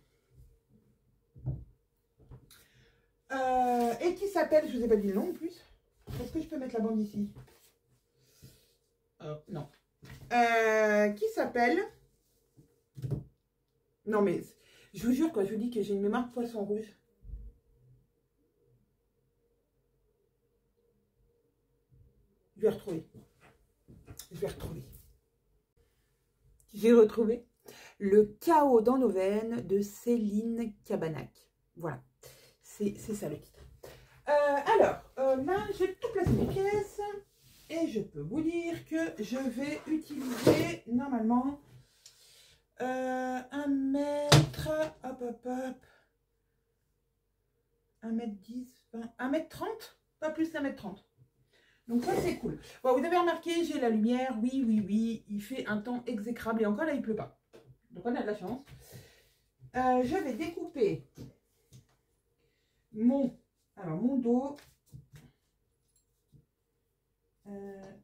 Speaker 1: Et qui s'appelle, je ne vous ai pas dit le nom en plus. Est-ce que je peux mettre la bande ici? Non. Qui s'appelle... Non mais, je vous jure, quand je vous dis que j'ai une mémoire de poisson rouge. Je vais retrouver. Je vais retrouver. J'ai retrouvé Le chaos dans nos veines de Céline Cabannac. Voilà, c'est ça le titre. Là, j'ai tout placé mes pièces. Et je peux vous dire que je vais utiliser normalement 1 mètre, hop, 1 mètre 10, 20, 1 mètre 30, pas plus d'1 mètre 30. Donc ça c'est cool. Bon, vous avez remarqué, j'ai la lumière, oui, il fait un temps exécrable et encore là il pleut pas. Donc on a de la chance. Je vais découper mon dos.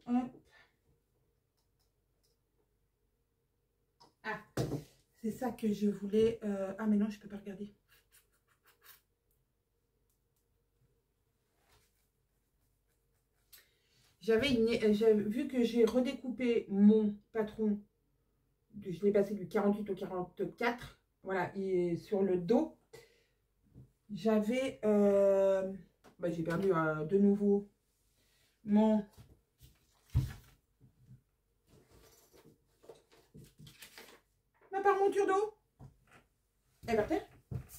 Speaker 1: Hop. Ah, c'est ça que je voulais. Ah mais non, je peux pas regarder. J'avais vu que j'ai redécoupé mon patron. Je l'ai passé du 48 au 44. Voilà, et sur le dos, j'avais... j'ai perdu de nouveau mon... Ma parmonture d'eau. Elle est par terre?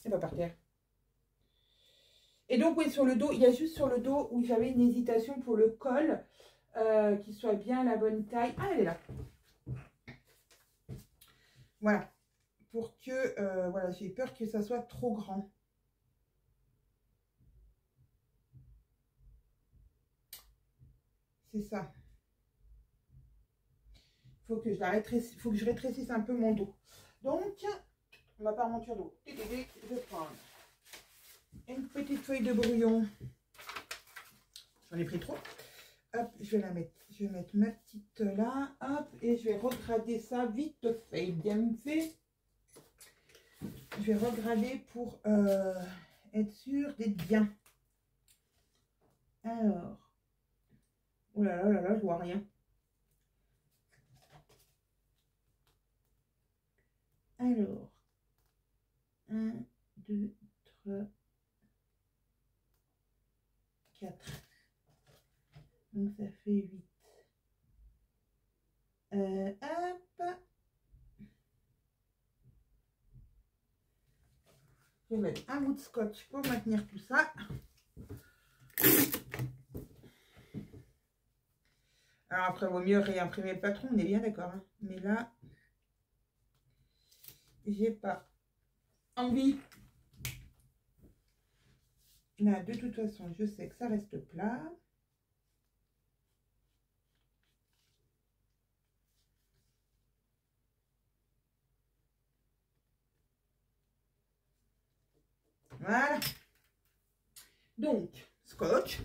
Speaker 1: Elle va par terre. Et donc, oui, sur le dos, il y a juste sur le dos où j'avais une hésitation pour le col, qui soit bien la bonne taille. Ah, elle est là. Voilà. Pour que, voilà, j'ai peur que ça soit trop grand. C'est ça. Faut que je rétrécisse un peu mon dos. Donc, ma parmenture d'eau. Je vais prendre une petite feuille de brouillon. J'en ai pris trop. Hop, je vais la mettre. Je vais mettre ma petite là. Hop, et je vais regrader ça vite fait, bien fait. Je vais regrader pour être sûr d'être bien. Alors. Oh là là, je vois rien. Alors. 1, 2, 3, 4. Donc ça fait 8. Hop. Je vais mettre un bout de scotch pour maintenir tout ça. Alors après, il vaut mieux réimprimer le patron, on est bien d'accord. Hein. Mais là, j'ai pas envie. Là, de toute façon, je sais que ça reste plat. Voilà. Donc, scotch.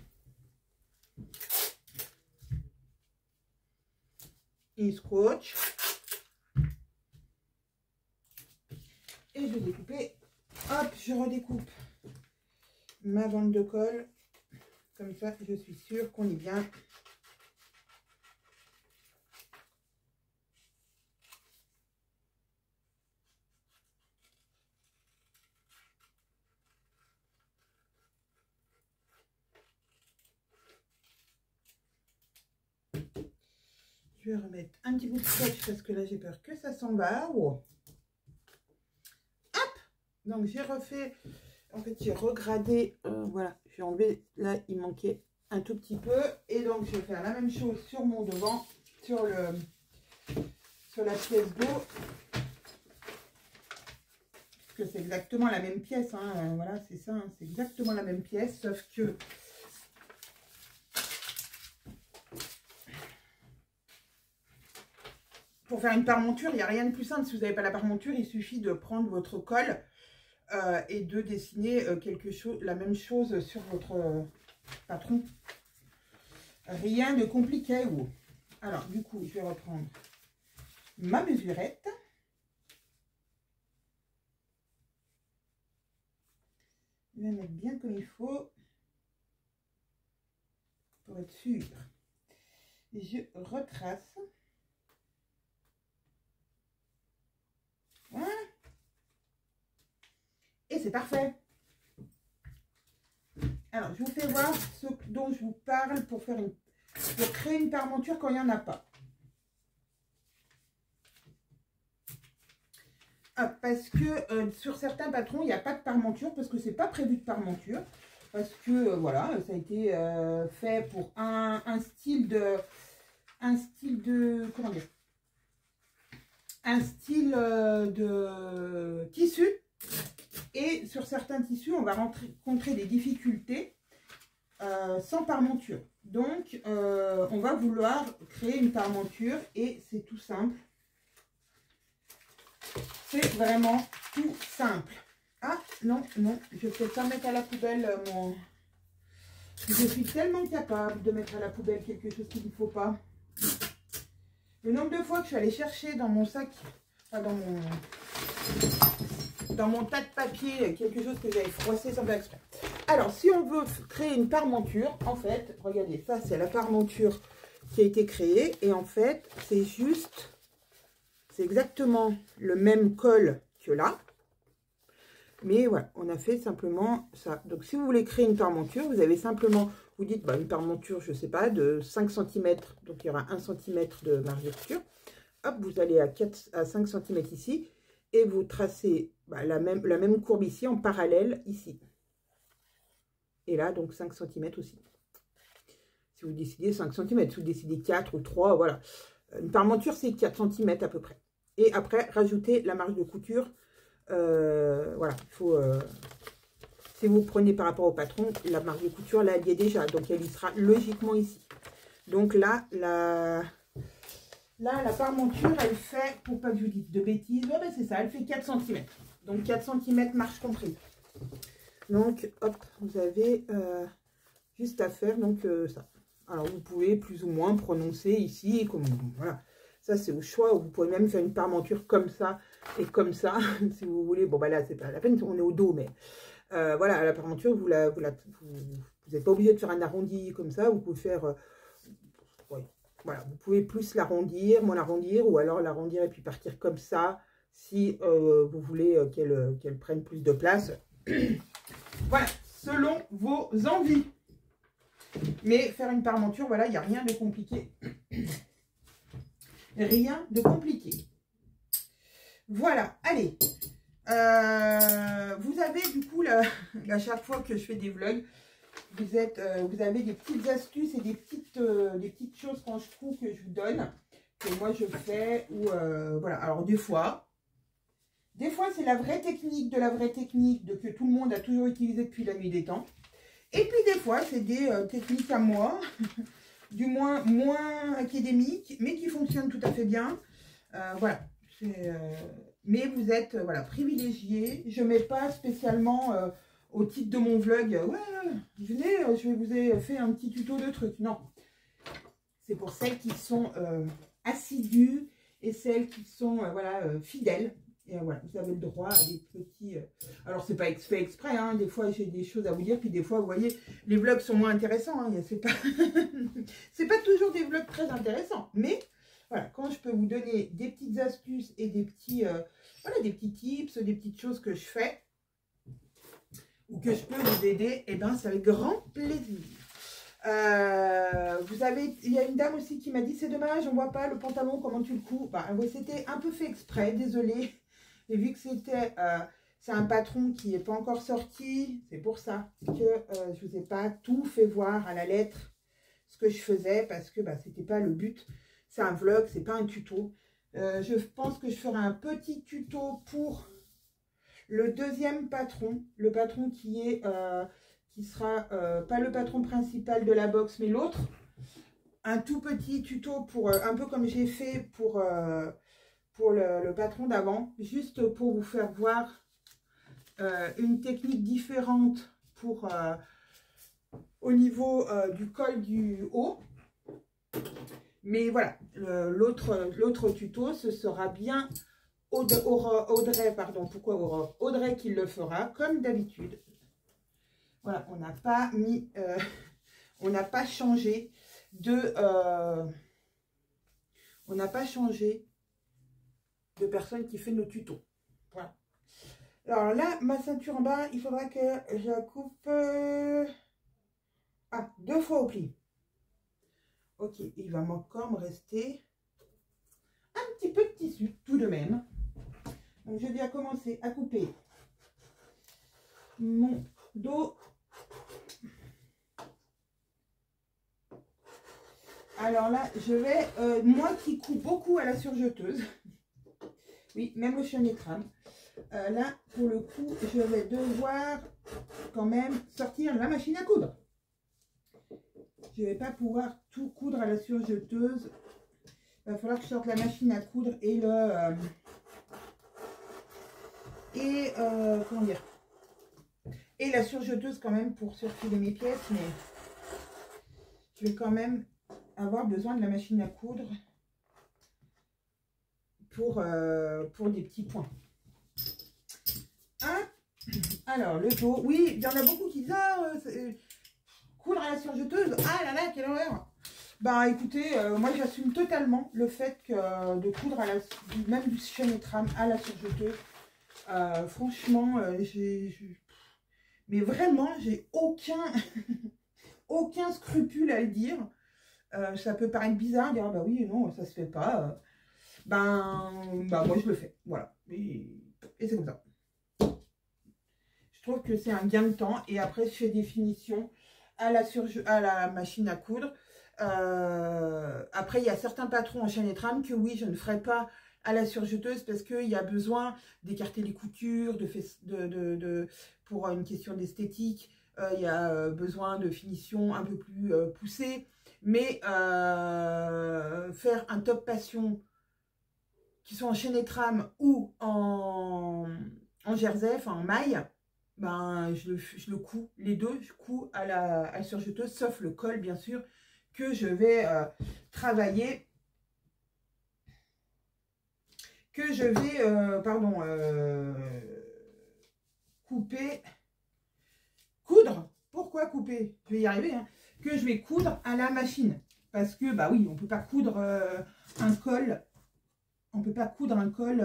Speaker 1: Et scotch. Et je vais découper. Hop, je redécoupe ma bande de colle. Comme ça, je suis sûre qu'on est bien. Je vais remettre un petit bout de scotch parce que là, j'ai peur que ça s'en va. Oh. Hop! Donc, j'ai refait... En fait, j'ai regradé, voilà, j'ai enlevé, là, il manquait un tout petit peu. Et donc, je vais faire la même chose sur mon devant, sur la pièce d'eau. Parce que c'est exactement la même pièce, hein, voilà, c'est ça, hein, c'est exactement la même pièce, sauf que... Pour faire une parmenture, il n'y a rien de plus simple. Si vous n'avez pas la parmenture, il suffit de prendre votre colle et de dessiner quelque chose, la même chose sur votre patron. Rien de compliqué. Alors, du coup, je vais reprendre ma mesurette. vais la mettre bien comme il faut pour être sûr. Et je retrace. Voilà. Et c'est parfait. Alors, je vous fais voir ce dont je vous parle pour créer une parmenture quand il n'y en a pas. Ah, parce que sur certains patrons, il n'y a pas de parmenture, parce que c'est pas prévu de parmenture. Parce que, voilà, ça a été fait pour un style de... Comment dire? Un style de tissu. Et sur certains tissus, on va rencontrer des difficultés sans parmenture. Donc, on va vouloir créer une parmenture et c'est tout simple. C'est vraiment tout simple. Ah, non, non, je ne peux pas mettre à la poubelle mon... Je suis tellement capable de mettre à la poubelle quelque chose qu'il ne faut pas. Le nombre de fois que je suis allée chercher dans mon sac, enfin dans mon tas de papier, quelque chose que j'avais froissé sans faire exprès. Alors, si on veut créer une parmenture, en fait, regardez, ça c'est la parmenture qui a été créée. Et en fait, c'est juste... C'est exactement le même col que là. Mais voilà, on a fait simplement ça. Donc, si vous voulez créer une parmenture, vous avez simplement, vous dites, bah, une parmenture, je ne sais pas, de 5 cm. Donc, il y aura 1 cm de marge de couture. Hop, vous allez à 5 cm ici. Et vous tracez bah, la même courbe ici en parallèle ici. Et là, donc 5 cm aussi. Si vous décidez 5 cm, si vous décidez 4 ou 3, voilà. Une parmenture, c'est 4 cm à peu près. Et après, rajouter la marge de couture. Voilà, il faut... si vous prenez par rapport au patron, la marge de couture, là, elle y est déjà. Donc, elle y sera logiquement ici. Donc là, la parmenture, elle fait, pour pas que je vous dise de bêtises, ouais, ben c'est ça, elle fait 4 cm. Donc, 4 cm marge comprise. Donc, hop, vous avez juste à faire donc ça. Alors, vous pouvez plus ou moins prononcer ici, comme voilà. Ça, c'est au choix. Vous pouvez même faire une parmenture comme ça et comme ça, si vous voulez. Bon, bah là, c'est pas la peine, on est au dos, mais voilà, la parmenture, vous n'êtes pas obligé de faire un arrondi comme ça. Vous pouvez faire, ouais, voilà, vous pouvez plus l'arrondir, moins l'arrondir, ou alors l'arrondir et puis partir comme ça, si vous voulez qu'elle prenne plus de place. Voilà, selon vos envies. Mais faire une parmenture, voilà, il n'y a rien de compliqué. Rien de compliqué. Voilà, allez. Vous avez du coup, à chaque fois que je fais des vlogs, vous avez des petites astuces et des petites choses quand je trouve que je vous donne, que moi je fais, ou voilà. Alors des fois c'est la vraie technique de la vraie technique que tout le monde a toujours utilisé depuis la nuit des temps. Et puis des fois, c'est des techniques à moi, du moins académiques, mais qui fonctionnent tout à fait bien. Voilà. Mais vous êtes voilà, privilégiés. Je ne mets pas spécialement au titre de mon vlog, ouais, venez, je vous ai fait un petit tuto de trucs. Non. C'est pour celles qui sont assidues et celles qui sont voilà, fidèles. Et voilà, vous avez le droit à des petits... Alors, c'est pas fait exprès, hein, des fois, j'ai des choses à vous dire, puis des fois, vous voyez, les vlogs sont moins intéressants. Hein, c'est pas... c'est pas toujours des vlogs très intéressants. Mais, voilà, quand je peux vous donner des petites astuces et des petits, voilà, des petits tips, des petites choses que je fais, ou que je peux vous aider, eh bien, c'est avec grand plaisir. Il y a une dame aussi qui m'a dit, c'est dommage, on voit pas le pantalon, comment tu le couds. Bah, c'était un peu fait exprès, désolée. Et vu que c'est un patron qui n'est pas encore sorti, c'est pour ça que je ne vous ai pas tout fait voir à la lettre ce que je faisais, parce que bah, ce n'était pas le but. C'est un vlog, c'est pas un tuto. Je pense que je ferai un petit tuto pour le deuxième patron, le patron qui sera pas le patron principal de la box, mais l'autre. Un tout petit tuto pour un peu comme j'ai fait pour le patron d'avant, juste pour vous faire voir une technique différente pour au niveau du col du haut. Mais voilà, l'autre tuto, ce sera bien Audrey, pardon, pourquoi Aurore? Audrey qui le fera, comme d'habitude. Voilà, on n'a pas mis, on n'a pas changé de, on n'a pas changé de personne qui fait nos tutos. Voilà. Alors là, ma ceinture en bas, il faudra que je la coupe 2 fois au pli. Ok, il va encore me rester un petit peu de tissu tout de même. Donc je vais commencer à couper mon dos. Alors là, je vais, moi qui coupe beaucoup à la surjeteuse, oui, même au chaîne trame, là, pour le coup, je vais devoir quand même sortir la machine à coudre. Je ne vais pas pouvoir tout coudre à la surjeteuse. Il va falloir que je sorte la machine à coudre et le... comment dire, et la surjeteuse quand même pour surfiler mes pièces, mais je vais quand même avoir besoin de la machine à coudre pour des petits points. Hein? Alors, le dos, oui, il y en a beaucoup qui disent coudre à la surjeteuse, ah là là, quelle horreur! Bah écoutez, moi j'assume totalement le fait que de coudre à la, même du chaîne et trame à la surjeteuse. Franchement, mais vraiment, j'ai aucun, aucun scrupule à le dire. Ça peut paraître bizarre de dire, ah bah oui, non, ça se fait pas. Bah moi je le fais, voilà. Et c'est comme ça. Je trouve que c'est un gain de temps. Et après, je fais des finitions à la machine à coudre. Après, il y a certains patrons en chaîne et trame que oui, je ne ferai pas à la surjeteuse parce qu'il y a besoin d'écarter les coutures, pour une question d'esthétique. Il y a besoin de finitions un peu plus poussées. Mais faire un top passion qui sont en chaîne et trame ou en jersey, enfin en maille, ben, je le couds, les deux, je couds à la surjeteuse, sauf le col, bien sûr, que je vais travailler, que je vais, coudre. Pourquoi couper? Je vais y arriver, hein. Que je vais coudre à la machine. Parce que, bah oui, on ne peut pas coudre un col, on ne peut pas coudre un col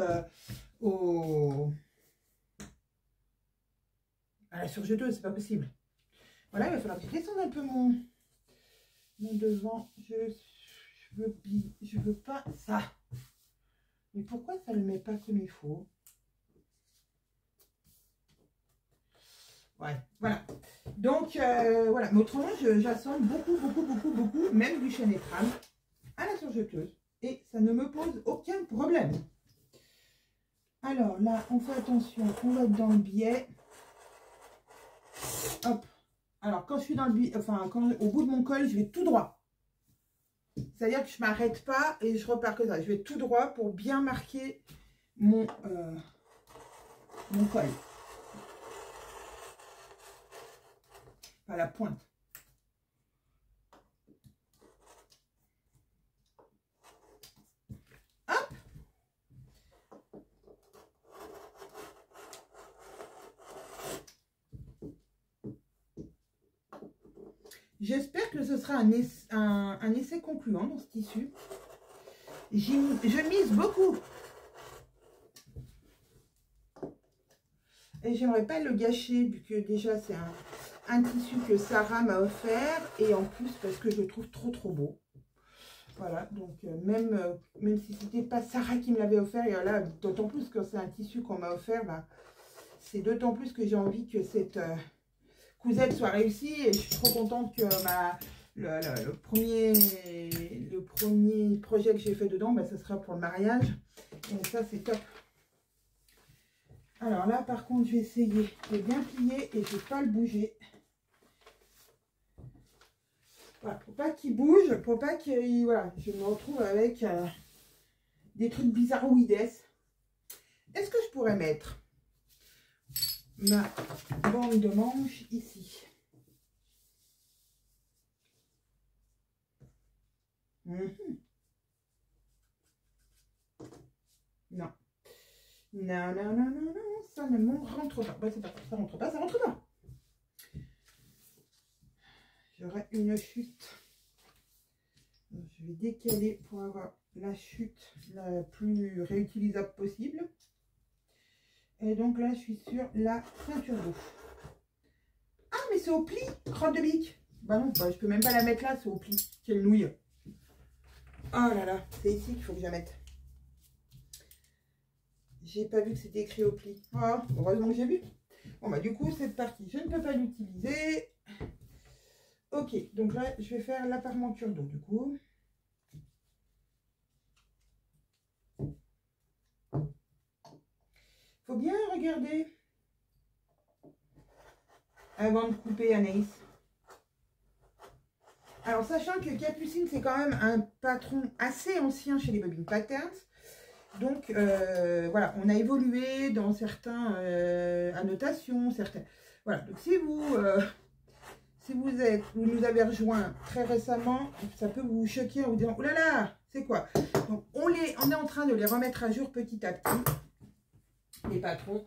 Speaker 1: à la surjeteuse, c'est pas possible. Voilà, il va falloir que je descende un peu mon devant. Je veux pas ça. Mais pourquoi ça ne le met pas comme il faut? Ouais, voilà. Donc, voilà. Mais autrement, j'assemble beaucoup, même du chaîne et trame à la surjeteuse. Et ça ne me pose aucun problème. Alors là, on fait attention, on va être dans le biais. Hop. Alors, quand je suis dans le biais, enfin, au bout de mon col, je vais tout droit. C'est-à-dire que je ne m'arrête pas et je repars que ça. Je vais tout droit pour bien marquer mon col. À la pointe. Hop. J'espère que ce sera un essai concluant dans ce tissu. Je mise beaucoup. Et j'aimerais pas le gâcher, vu que déjà c'est un tissu que Sarah m'a offert. Et en plus, parce que je le trouve trop beau. Voilà, donc même si c'était pas Sarah qui me l'avait offert, et là, d'autant plus que c'est un tissu qu'on m'a offert, bah, c'est d'autant plus que j'ai envie que cette cousette soit réussie. Et je suis trop contente que le premier projet que j'ai fait dedans, bah, ça sera pour le mariage. Et ça, c'est top. Alors là, par contre, je vais essayer de bien plier et je ne vais pas le bouger. Voilà, faut pas qu'il bouge, faut pas que voilà, je me retrouve avec des trucs bizarroïdes. Est-ce que je pourrais mettre ma bande de manche ici? Non. Non, ça ne me rentre pas. Bah, c'est pas grave, ça rentre pas, ça rentre pas. j'aurai une chute. Donc, je vais décaler pour avoir la chute la plus réutilisable possible. Et donc là, je suis sur la ceinture d'eau. Ah, mais c'est au pli, crotte de bique. Bah non, bah, je peux même pas la mettre là, c'est au pli. Quelle nouille. Oh là là, c'est ici qu'il faut que je la mette. J'ai pas vu que c'était écrit au pli. Oh, heureusement que j'ai vu. Bon bah du coup, cette partie, je ne peux pas l'utiliser. Ok, donc là, je vais faire la parmenture d'eau du coup. Faut bien regarder avant de couper, Anaïs. Alors, sachant que Capucine, c'est quand même un patron assez ancien chez les Bobbing Patterns. Donc, voilà, on a évolué dans certaines annotations, certaines... Voilà, donc si vous nous avez rejoint très récemment, ça peut vous choquer en vous disant « Oh là là, c'est quoi ?» Donc, on est en train de les remettre à jour petit à petit, les patrons,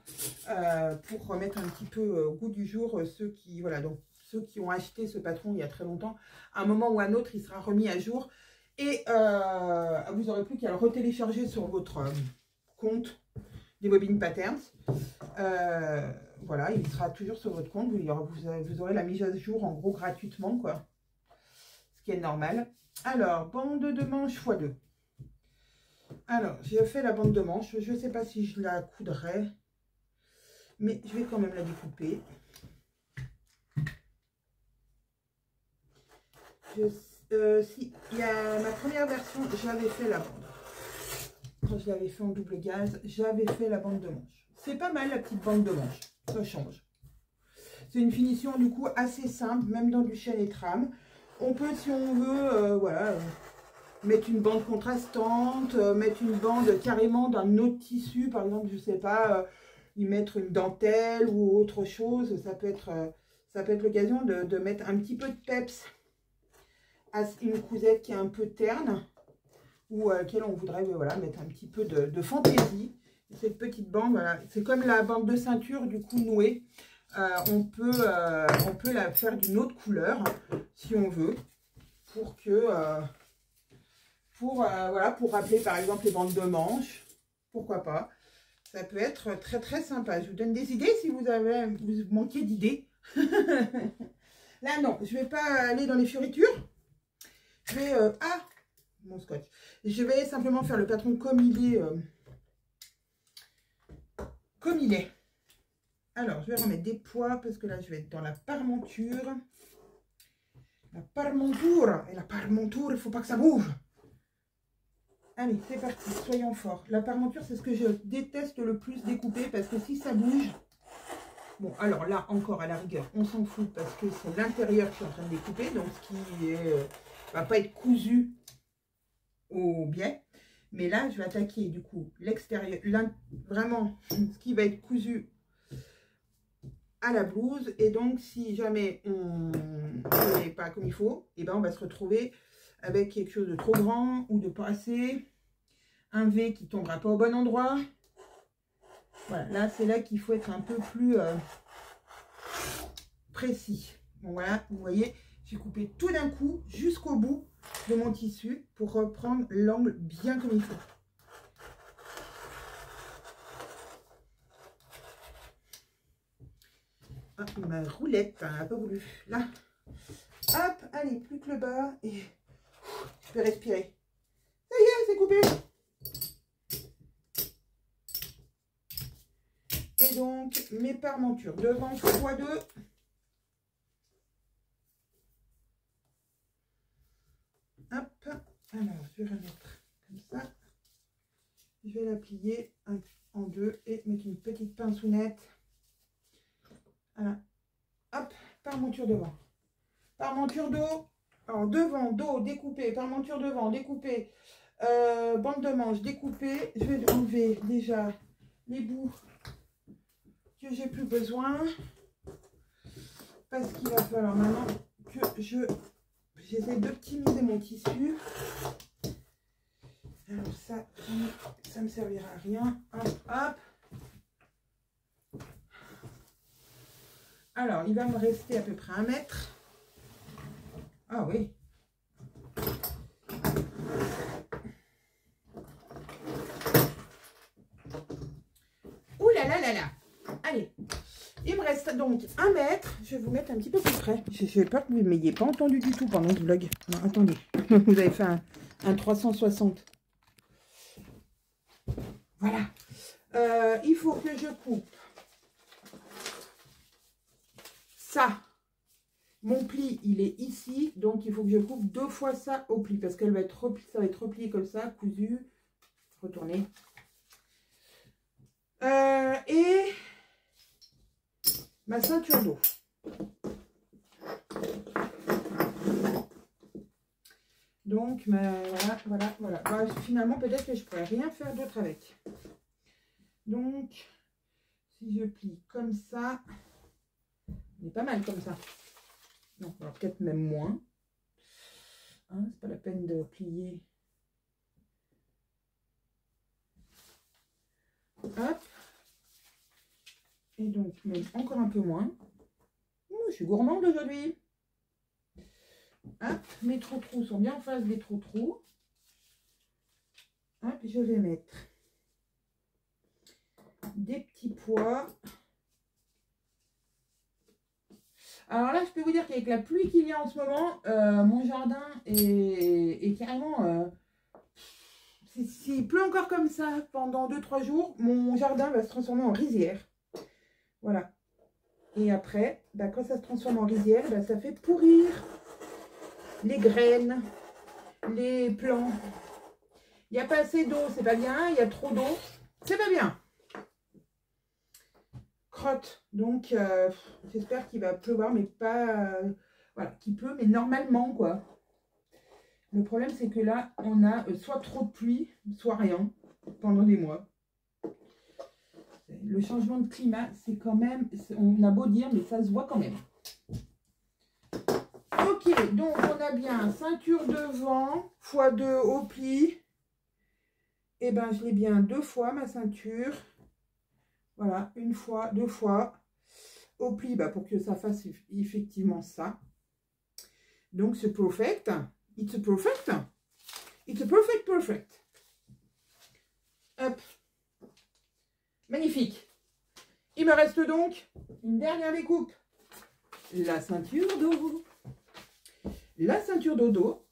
Speaker 1: pour remettre un petit peu au goût du jour ceux qui, voilà, donc ceux qui ont acheté ce patron il y a très longtemps. À un moment ou à un autre, il sera remis à jour et vous n'aurez plus qu'à le retélécharger sur votre compte des Bobbing Patterns. Voilà, il sera toujours sur votre compte. Vous aurez la mise à jour en gros gratuitement, quoi. Ce qui est normal. Alors, bande de manches x2. Alors, j'ai fait la bande de manches. Je ne sais pas si je la coudrai, mais je vais quand même la découper. Si, il y a ma première version, j'avais fait la bande. Quand je l'avais fait en double gaze, j'avais fait la bande de manches. C'est pas mal la petite bande de manches, ça change. C'est une finition du coup assez simple, même dans du chêne et trame. On peut, si on veut, voilà, mettre une bande contrastante, mettre une bande carrément d'un autre tissu, par exemple, je sais pas, y mettre une dentelle ou autre chose. Ça peut être l'occasion de mettre un petit peu de peps à une cousette qui est un peu terne, ou à laquelle on voudrait voilà, mettre un petit peu de fantaisie. Cette petite bande, voilà, c'est comme la bande de ceinture du coup nouée. On peut la faire d'une autre couleur si on veut, pour que voilà, pour rappeler par exemple les bandes de manches, pourquoi pas. Ça peut être très très sympa. Je vous donne des idées si vous manquez d'idées. Là non, je vais pas aller dans les fioritures. Je vais mon scotch. Je vais simplement faire le patron comme il est. Alors, je vais remettre des poids parce que là, je vais être dans la parmenture. La parmenture. Et la parmenture, il ne faut pas que ça bouge. Allez, c'est parti. Soyons forts. La parmenture, c'est ce que je déteste le plus découper parce que si ça bouge... Bon, alors là, encore à la rigueur, on s'en fout parce que c'est l'intérieur que je suis en train de découper. Donc, ce qui va pas être cousu au biais. Mais là, je vais attaquer du coup l'extérieur, vraiment ce qui va être cousu à la blouse. Et donc, si jamais on n'est pas comme il faut, et ben on va se retrouver avec quelque chose de trop grand ou de pas assez, un V qui tombera pas au bon endroit. Voilà, là, c'est là qu'il faut être un peu plus précis. Bon, voilà, vous voyez, j'ai coupé tout d'un coup jusqu'au bout de mon tissu pour reprendre l'angle bien comme il faut. Ah, ma roulette n'a pas voulu. Là, hop, allez, plus que le bas et je peux respirer. Ça y est, c'est coupé. Et donc, mes parmentures devant x2. Hop, alors je vais remettre comme ça. Je vais la plier en deux et mettre une petite pinceonnette. Voilà. Hop, parmenture devant. Parmenture dos. Alors devant, dos, découpé. Parmenture devant, découpé. Bande de manches, découpée. Je vais enlever déjà les bouts que j'ai plus besoin. Parce qu'il va falloir maintenant que j'essaie d'optimiser mon tissu. Alors ça me servira à rien. Hop, hop. Alors, il va me rester à peu près 1 mètre. Ah oui. Ouh là là là là. Allez. Il me reste donc 1 mètre. Je vais vous mettre un petit peu plus près. J'ai peur que vous ne m'ayez pas entendu du tout pendant ce vlog. Non, attendez. Vous avez fait un 360. Voilà. Il faut que je coupe ça. Mon pli, il est ici. Donc, il faut que je coupe 2 fois ça au pli. Parce qu'elle va être repliée, ça va être replié comme ça, cousu. Retourner. Et ma ceinture d'eau. Donc, voilà. Bah, finalement, peut-être que je pourrais rien faire d'autre avec. Donc, si je plie comme ça, on est pas mal comme ça. Non, alors peut-être même moins. Hein, c'est pas la peine de plier. Hop. Et donc, même encore un peu moins. Ouh, je suis gourmande aujourd'hui. Hop, mes trous sont bien en face des trous. Hop, je vais mettre des petits pois. Alors là, je peux vous dire qu'avec la pluie qu'il y a en ce moment, mon jardin est carrément... S'il pleut encore comme ça pendant 2-3 jours, mon jardin va se transformer en rizière. Voilà. Et après, bah, quand ça se transforme en rizière, bah, ça fait pourrir les graines, les plants. Il n'y a pas assez d'eau, c'est pas bien. Il y a trop d'eau, c'est pas bien. Crotte. Donc, j'espère qu'il va pleuvoir, mais pas... voilà, qu'il pleut, mais normalement, quoi. Le problème, c'est que là, on a soit trop de pluie, soit rien, pendant des mois. Le changement de climat, c'est quand même... On a beau dire, mais ça se voit quand même. Ok, donc on a bien ceinture devant, x2 au pli. Et ben, je l'ai bien 2 fois, ma ceinture. Voilà, 1 fois, 2 fois. Au pli, bah, pour que ça fasse effectivement ça. Donc, c'est perfect. It's a perfect. It's a perfect. Hop. Magnifique. Il me reste donc une dernière découpe. La ceinture d'eau. La ceinture d'eau.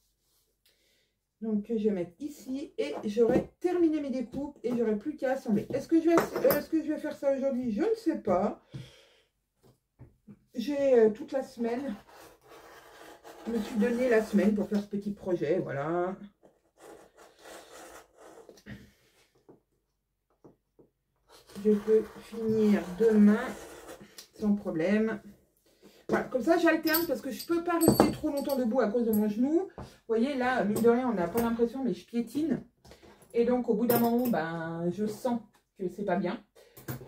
Speaker 1: Donc, je vais mettre ici et j'aurai terminé mes découpes et j'aurai plus qu'à assembler. Est-ce que je vais faire ça aujourd'hui? Je ne sais pas. J'ai toute la semaine. Je me suis donné la semaine pour faire ce petit projet. Voilà. Je peux finir demain sans problème. Voilà, comme ça j'alterne parce que je ne peux pas rester trop longtemps debout à cause de mon genou. Vous voyez là, mine de rien, on n'a pas l'impression, mais je piétine. Et donc au bout d'un moment, ben, je sens que c'est pas bien.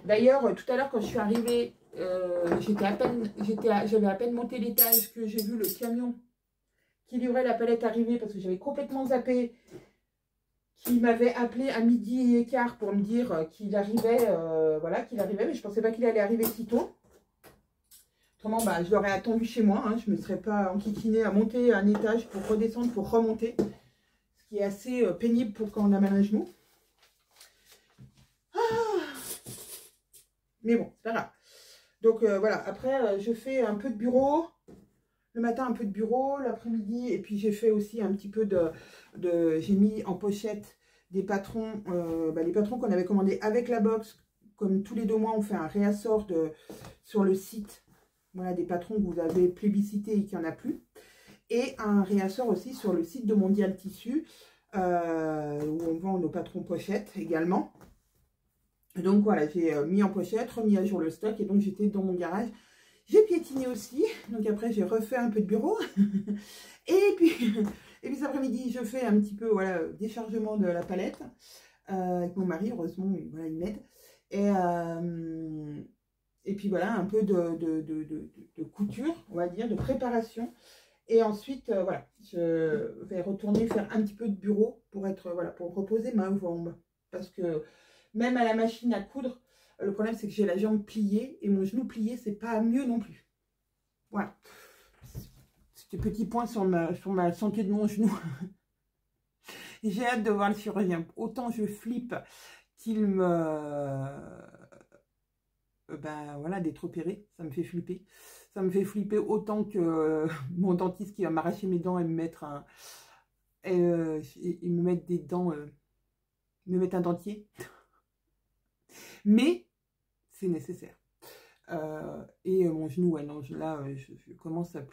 Speaker 1: D'ailleurs, tout à l'heure quand je suis arrivée, j'avais à peine monté l'étage que j'ai vu le camion qui livrait la palette arriver parce que j'avais complètement zappé, qui m'avait appelé à 12h15 pour me dire qu'il arrivait, voilà, qu'il arrivait, mais je ne pensais pas qu'il allait arriver si tôt. Autrement, bah, je l'aurais attendu chez moi, hein, je ne me serais pas enquiquinée à monter un étage pour redescendre, pour remonter, ce qui est assez pénible pour quand on a mal à un genou. Ah, mais bon, c'est pas grave. Donc voilà, après je fais un peu de bureau, le matin un peu de bureau, l'après-midi, et puis j'ai fait aussi un petit peu j'ai mis en pochette des patrons, les patrons qu'on avait commandés avec la box. Comme tous les 2 mois, on fait un réassort sur le site. Voilà, des patrons que vous avez plébiscités et qu'il n'y en a plus. Et un réassort aussi sur le site de Mondial Tissu, où on vend nos patrons pochettes également. Donc voilà, j'ai mis en pochette, remis à jour le stock, et donc j'étais dans mon garage. J'ai piétiné aussi, donc après j'ai refait un peu de bureau. et puis cet après-midi, je fais un petit peu, voilà, déchargement de la palette. Avec mon mari, heureusement, voilà, il m'aide. Et puis voilà, un peu de couture, on va dire, de préparation. Et ensuite, voilà, je vais retourner faire un petit peu de bureau pour être, voilà, pour reposer ma jambe. Parce que même à la machine à coudre, le problème c'est que j'ai la jambe pliée et mon genou plié, c'est pas mieux non plus. Voilà. ce petit point sur ma santé de mon genou. J'ai hâte de voir le chirurgien. Autant je flippe qu'il ben voilà, d'être opéré, ça me fait flipper. Ça me fait flipper autant que mon dentiste qui va m'arracher mes dents et me mettre et me mettre des dents, me mettre un dentier. Mais c'est nécessaire. Et mon genou, ouais, non, là, je commence à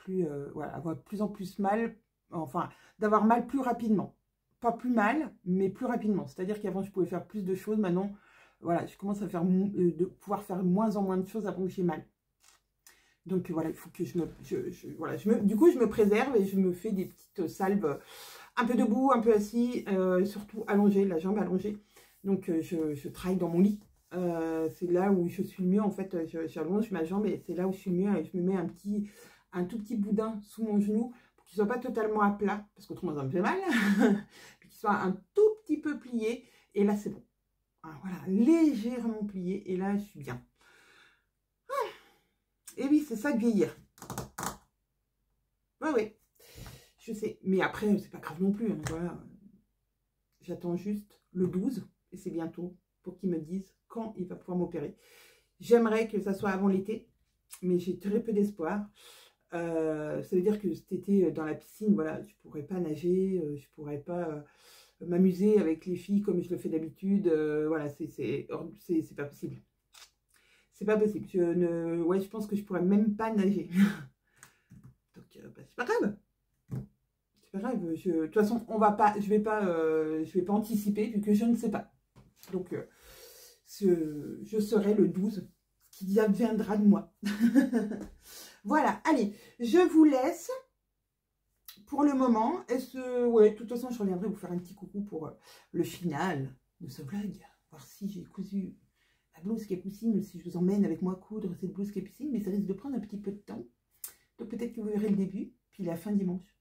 Speaker 1: voilà, avoir de plus en plus mal, enfin, d'avoir mal plus rapidement. Pas plus mal, mais plus rapidement. C'est-à-dire qu'avant, je pouvais faire plus de choses. Maintenant, voilà, je commence à faire de pouvoir faire moins en moins de choses avant que j'ai mal. Donc, voilà, il faut que voilà, du coup, je me préserve et je me fais des petites salves un peu debout, un peu assis, surtout allongé, la jambe allongée. Donc, je travaille dans mon lit. C'est là où je suis le mieux. En fait, j'allonge ma jambe et c'est là où je suis le mieux. Et je me mets un tout petit boudin sous mon genou pour qu'il ne soit pas totalement à plat, parce qu'autrement, ça me fait mal. Puis qu'il soit un tout petit peu plié. Et là, c'est bon. Ah, voilà, légèrement plié. Et là, je suis bien. Et oui, c'est ça de vieillir. Ouais, ouais. Je sais. Mais après, c'est pas grave non plus. Hein, voilà. J'attends juste le 12. Et c'est bientôt. Pour qu'ils me disent quand il va pouvoir m'opérer. J'aimerais que ça soit avant l'été. Mais j'ai très peu d'espoir. Ça veut dire que cet été, dans la piscine, voilà, je pourrais pas nager. Je pourrais pas m'amuser avec les filles comme je le fais d'habitude. Voilà, c'est pas possible. C'est pas possible. Je pense que je pourrais même pas nager. Donc, bah, c'est pas grave. C'est pas grave. De toute façon, je vais pas anticiper vu que je ne sais pas. Donc, je serai le 12, ce qui adviendra de moi. Voilà. Allez, je vous laisse pour le moment. Ouais, de toute façon, je reviendrai vous faire un petit coucou pour le final de ce vlog. Voir si j'ai cousu la blouse capucine, si je vous emmène avec moi coudre cette blouse capucine, mais ça risque de prendre un petit peu de temps. Donc peut-être que vous verrez le début, puis la fin dimanche.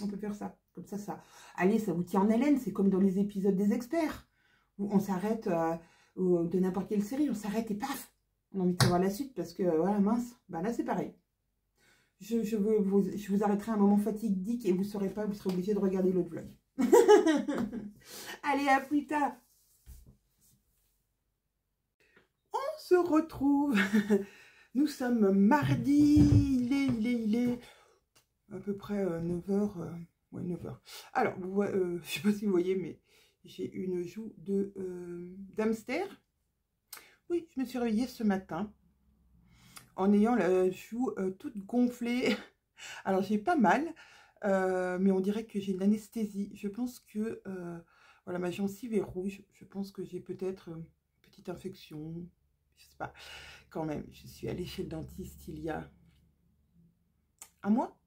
Speaker 1: On peut faire ça, comme ça. Allez, ça vous tient en haleine, c'est comme dans les épisodes des experts, où on s'arrête de n'importe quelle série, on s'arrête et paf, on a envie de savoir la suite, parce que voilà, mince, bah là c'est pareil. Je vous arrêterai un moment fatidique et vous ne saurez pas, vous serez obligé de regarder l'autre vlog. Allez, à plus tard. On se retrouve. Nous sommes mardi. Il est à peu près 9h. Ouais, 9h. Alors, je ne sais pas si vous voyez, mais j'ai une joue d'hamster. Oui, je me suis réveillée ce matin en ayant la joue toute gonflée. Alors, j'ai pas mal, mais on dirait que j'ai une anesthésie. Je pense que voilà, ma gencive est rouge. Je pense que j'ai peut-être une petite infection. Je sais pas. Quand même, je suis allée chez le dentiste il y a un mois.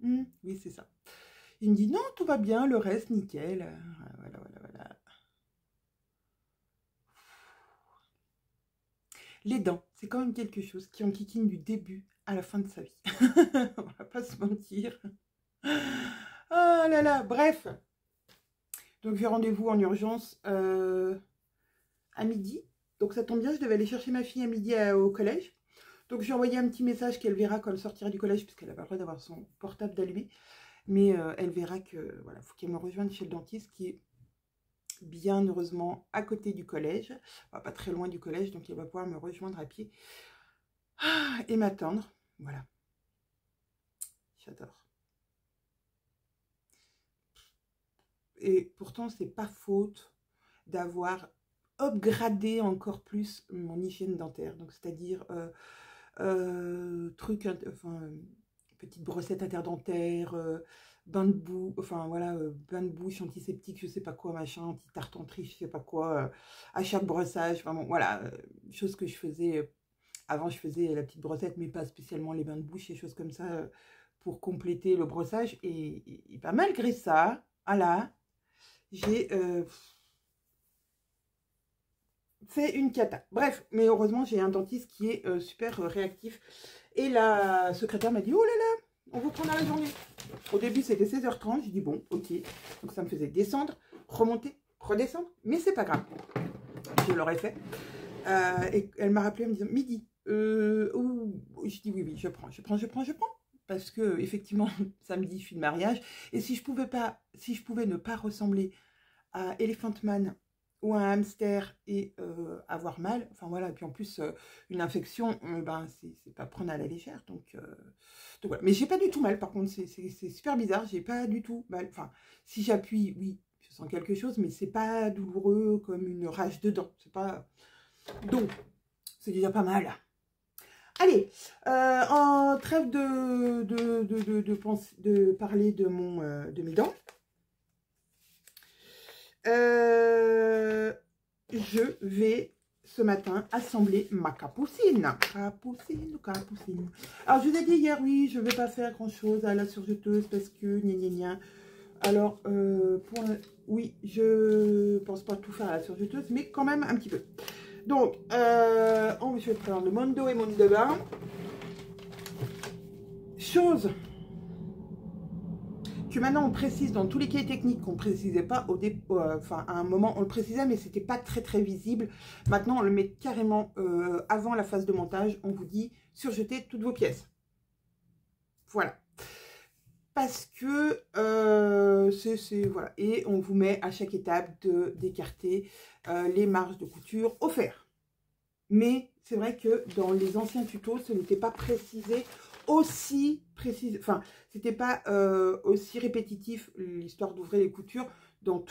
Speaker 1: Oui, c'est ça. Il me dit non, tout va bien, le reste, nickel. Voilà. Les dents, c'est quand même quelque chose qui enquiquine du début à la fin de sa vie. On va pas se mentir. Oh là là, bref. Donc j'ai rendez-vous en urgence à midi. Donc ça tombe bien, je devais aller chercher ma fille à midi au collège. Donc j'ai envoyé un petit message qu'elle verra quand elle sortira du collège, puisqu'elle n'a pas le droit d'avoir son portable d'allumé. Mais elle verra que voilà, faut qu'elle me rejoigne chez le dentiste qui est bien heureusement à côté du collège, enfin, pas très loin du collège, donc elle va pouvoir me rejoindre à pied et m'attendre. Voilà. J'adore. Et pourtant, c'est pas faute d'avoir upgradé encore plus mon hygiène dentaire. Donc, c'est-à-dire petite brossette interdentaire, bain de boue, enfin voilà, bain de bouche antiseptique, je sais pas quoi, machin, anti-tartenterie, je sais pas quoi, à chaque brossage, vraiment, voilà, chose que je faisais, avant je faisais la petite brossette, mais pas spécialement les bains de bouche et choses comme ça, pour compléter le brossage, et bah, malgré ça, voilà, j'ai fait une cata. Bref, mais heureusement, j'ai un dentiste qui est super réactif. Et la secrétaire m'a dit, oh là là, on vous prendra la journée. Au début, c'était 16h30. J'ai dit, bon, ok. Donc, ça me faisait descendre, remonter, redescendre. Mais c'est pas grave. Je l'aurais fait. Et elle m'a rappelé en me disant, midi. Je dis, oui, je prends. parce que effectivement samedi je suis de mariage, et si je pouvais ne pas ressembler à Elephant Man ou à un hamster et avoir mal, enfin voilà, et puis en plus une infection, ben c'est pas prendre à la légère, donc voilà. Mais j'ai pas du tout mal, par contre c'est super bizarre, j'ai pas du tout mal, enfin si j'appuie, oui, je sens quelque chose, mais c'est pas douloureux comme une rage de dents, c'est pas, donc c'est déjà pas mal. Allez, en trêve de parler de mes dents, je vais ce matin assembler ma capucine. Capucine. Alors, je vous ai dit hier, oui, je ne vais pas faire grand-chose à la surjeteuse parce que, gna gna gna. Alors, oui, je pense pas tout faire à la surjeteuse, mais quand même un petit peu. Donc, je vais prendre le Mondo et mon de bain. Chose que maintenant on précise dans tous les cahiers techniques qu'on ne précisait pas enfin à un moment on le précisait mais c'était pas très visible. Maintenant on le met carrément avant la phase de montage, on vous dit surjetez toutes vos pièces. Voilà. Parce que voilà, et on vous met à chaque étape d'écarter les marges de couture au fer. Mais c'est vrai que dans les anciens tutos, ce n'était pas précisé aussi précis, enfin, c'était pas aussi répétitif l'histoire d'ouvrir les coutures sur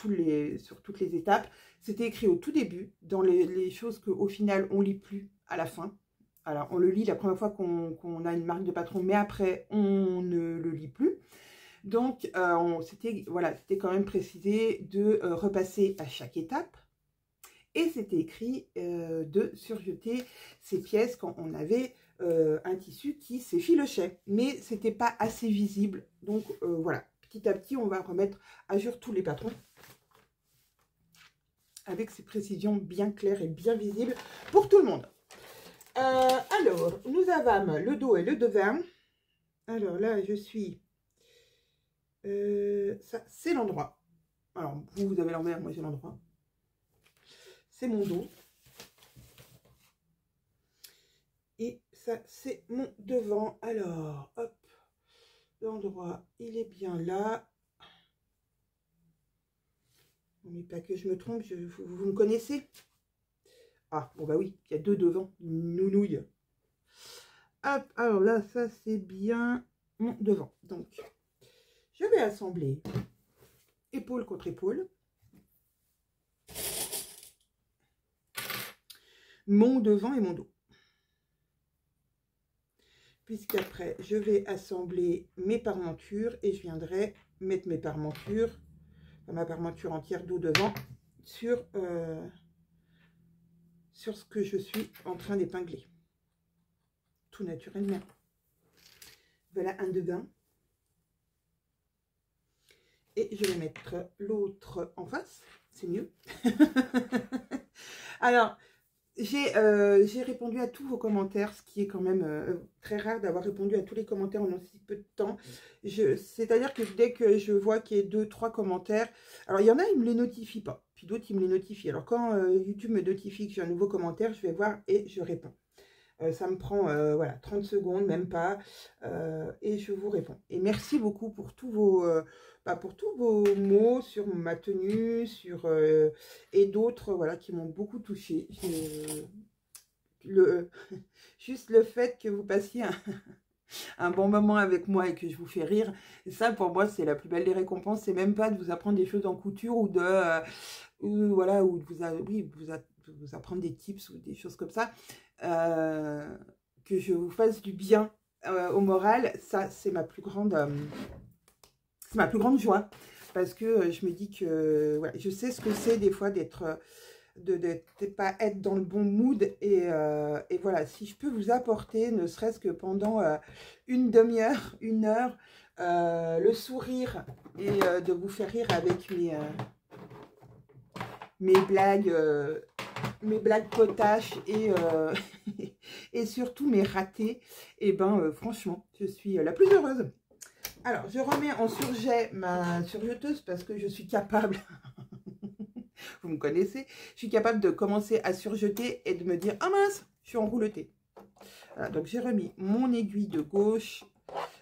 Speaker 1: toutes les étapes. C'était écrit au tout début, dans les choses qu'au final on lit plus à la fin. Alors on le lit la première fois qu'on a une marque de patron, mais après on ne le lit plus. Donc c'était quand même précisé de repasser à chaque étape. Et c'était écrit de surjeter ces pièces quand on avait un tissu qui s'effilochait. Mais ce n'était pas assez visible. Donc voilà, petit à petit, on va remettre à jour tous les patrons. Avec ces précisions bien claires et bien visibles pour tout le monde. Alors, nous avons le dos et le devant. Alors là, je suis... ça, c'est l'endroit. Alors, vous avez l'envers, moi j'ai l'endroit. C'est mon dos. Et ça, c'est mon devant. Alors, hop, l'endroit, il est bien là. Mais pas que je me trompe, vous me connaissez? Ah, bon bah oui, il y a deux devants, nounouille. Hop, alors là, ça, c'est bien mon devant. Donc, je vais assembler épaule contre épaule. Mon devant et mon dos. Puisqu'après, je vais assembler mes parmentures et je viendrai mettre mes parmentures, ma parmenture entière dos devant, sur ce que je suis en train d'épingler. Tout naturellement. Voilà un devant. Et je vais mettre l'autre en face, c'est mieux. Alors, j'ai répondu à tous vos commentaires, ce qui est quand même très rare d'avoir répondu à tous les commentaires en aussi peu de temps. C'est-à-dire que dès que je vois qu'il y a 2-3 commentaires, alors il y en a, ils ne me les notifient pas, puis d'autres, ils me les notifient. Alors quand YouTube me notifie que j'ai un nouveau commentaire, je vais voir et je réponds. Ça me prend voilà, 30 secondes, même pas, et je vous réponds. Et merci beaucoup pour tous vos mots sur ma tenue, et d'autres voilà, qui m'ont beaucoup touchée. Juste le fait que vous passiez un bon moment avec moi et que je vous fais rire, ça pour moi c'est la plus belle des récompenses. C'est même pas de vous apprendre des choses en couture ou de vous apprendre des tips ou des choses comme ça, que je vous fasse du bien au moral. Ça c'est ma plus grande joie, parce que je me dis que voilà, je sais ce que c'est des fois d'être de pas être dans le bon mood, et voilà, si je peux vous apporter ne serait-ce que pendant une demi-heure, 1 heure, le sourire, et de vous faire rire avec mes blagues potaches et surtout mes ratés, et ben franchement je suis la plus heureuse. Alors je remets en surjet ma surjeteuse parce que je suis capable vous me connaissez, je suis capable de commencer à surjeter et de me dire « Ah mince, je suis enrouletée ». Voilà, donc j'ai remis mon aiguille de gauche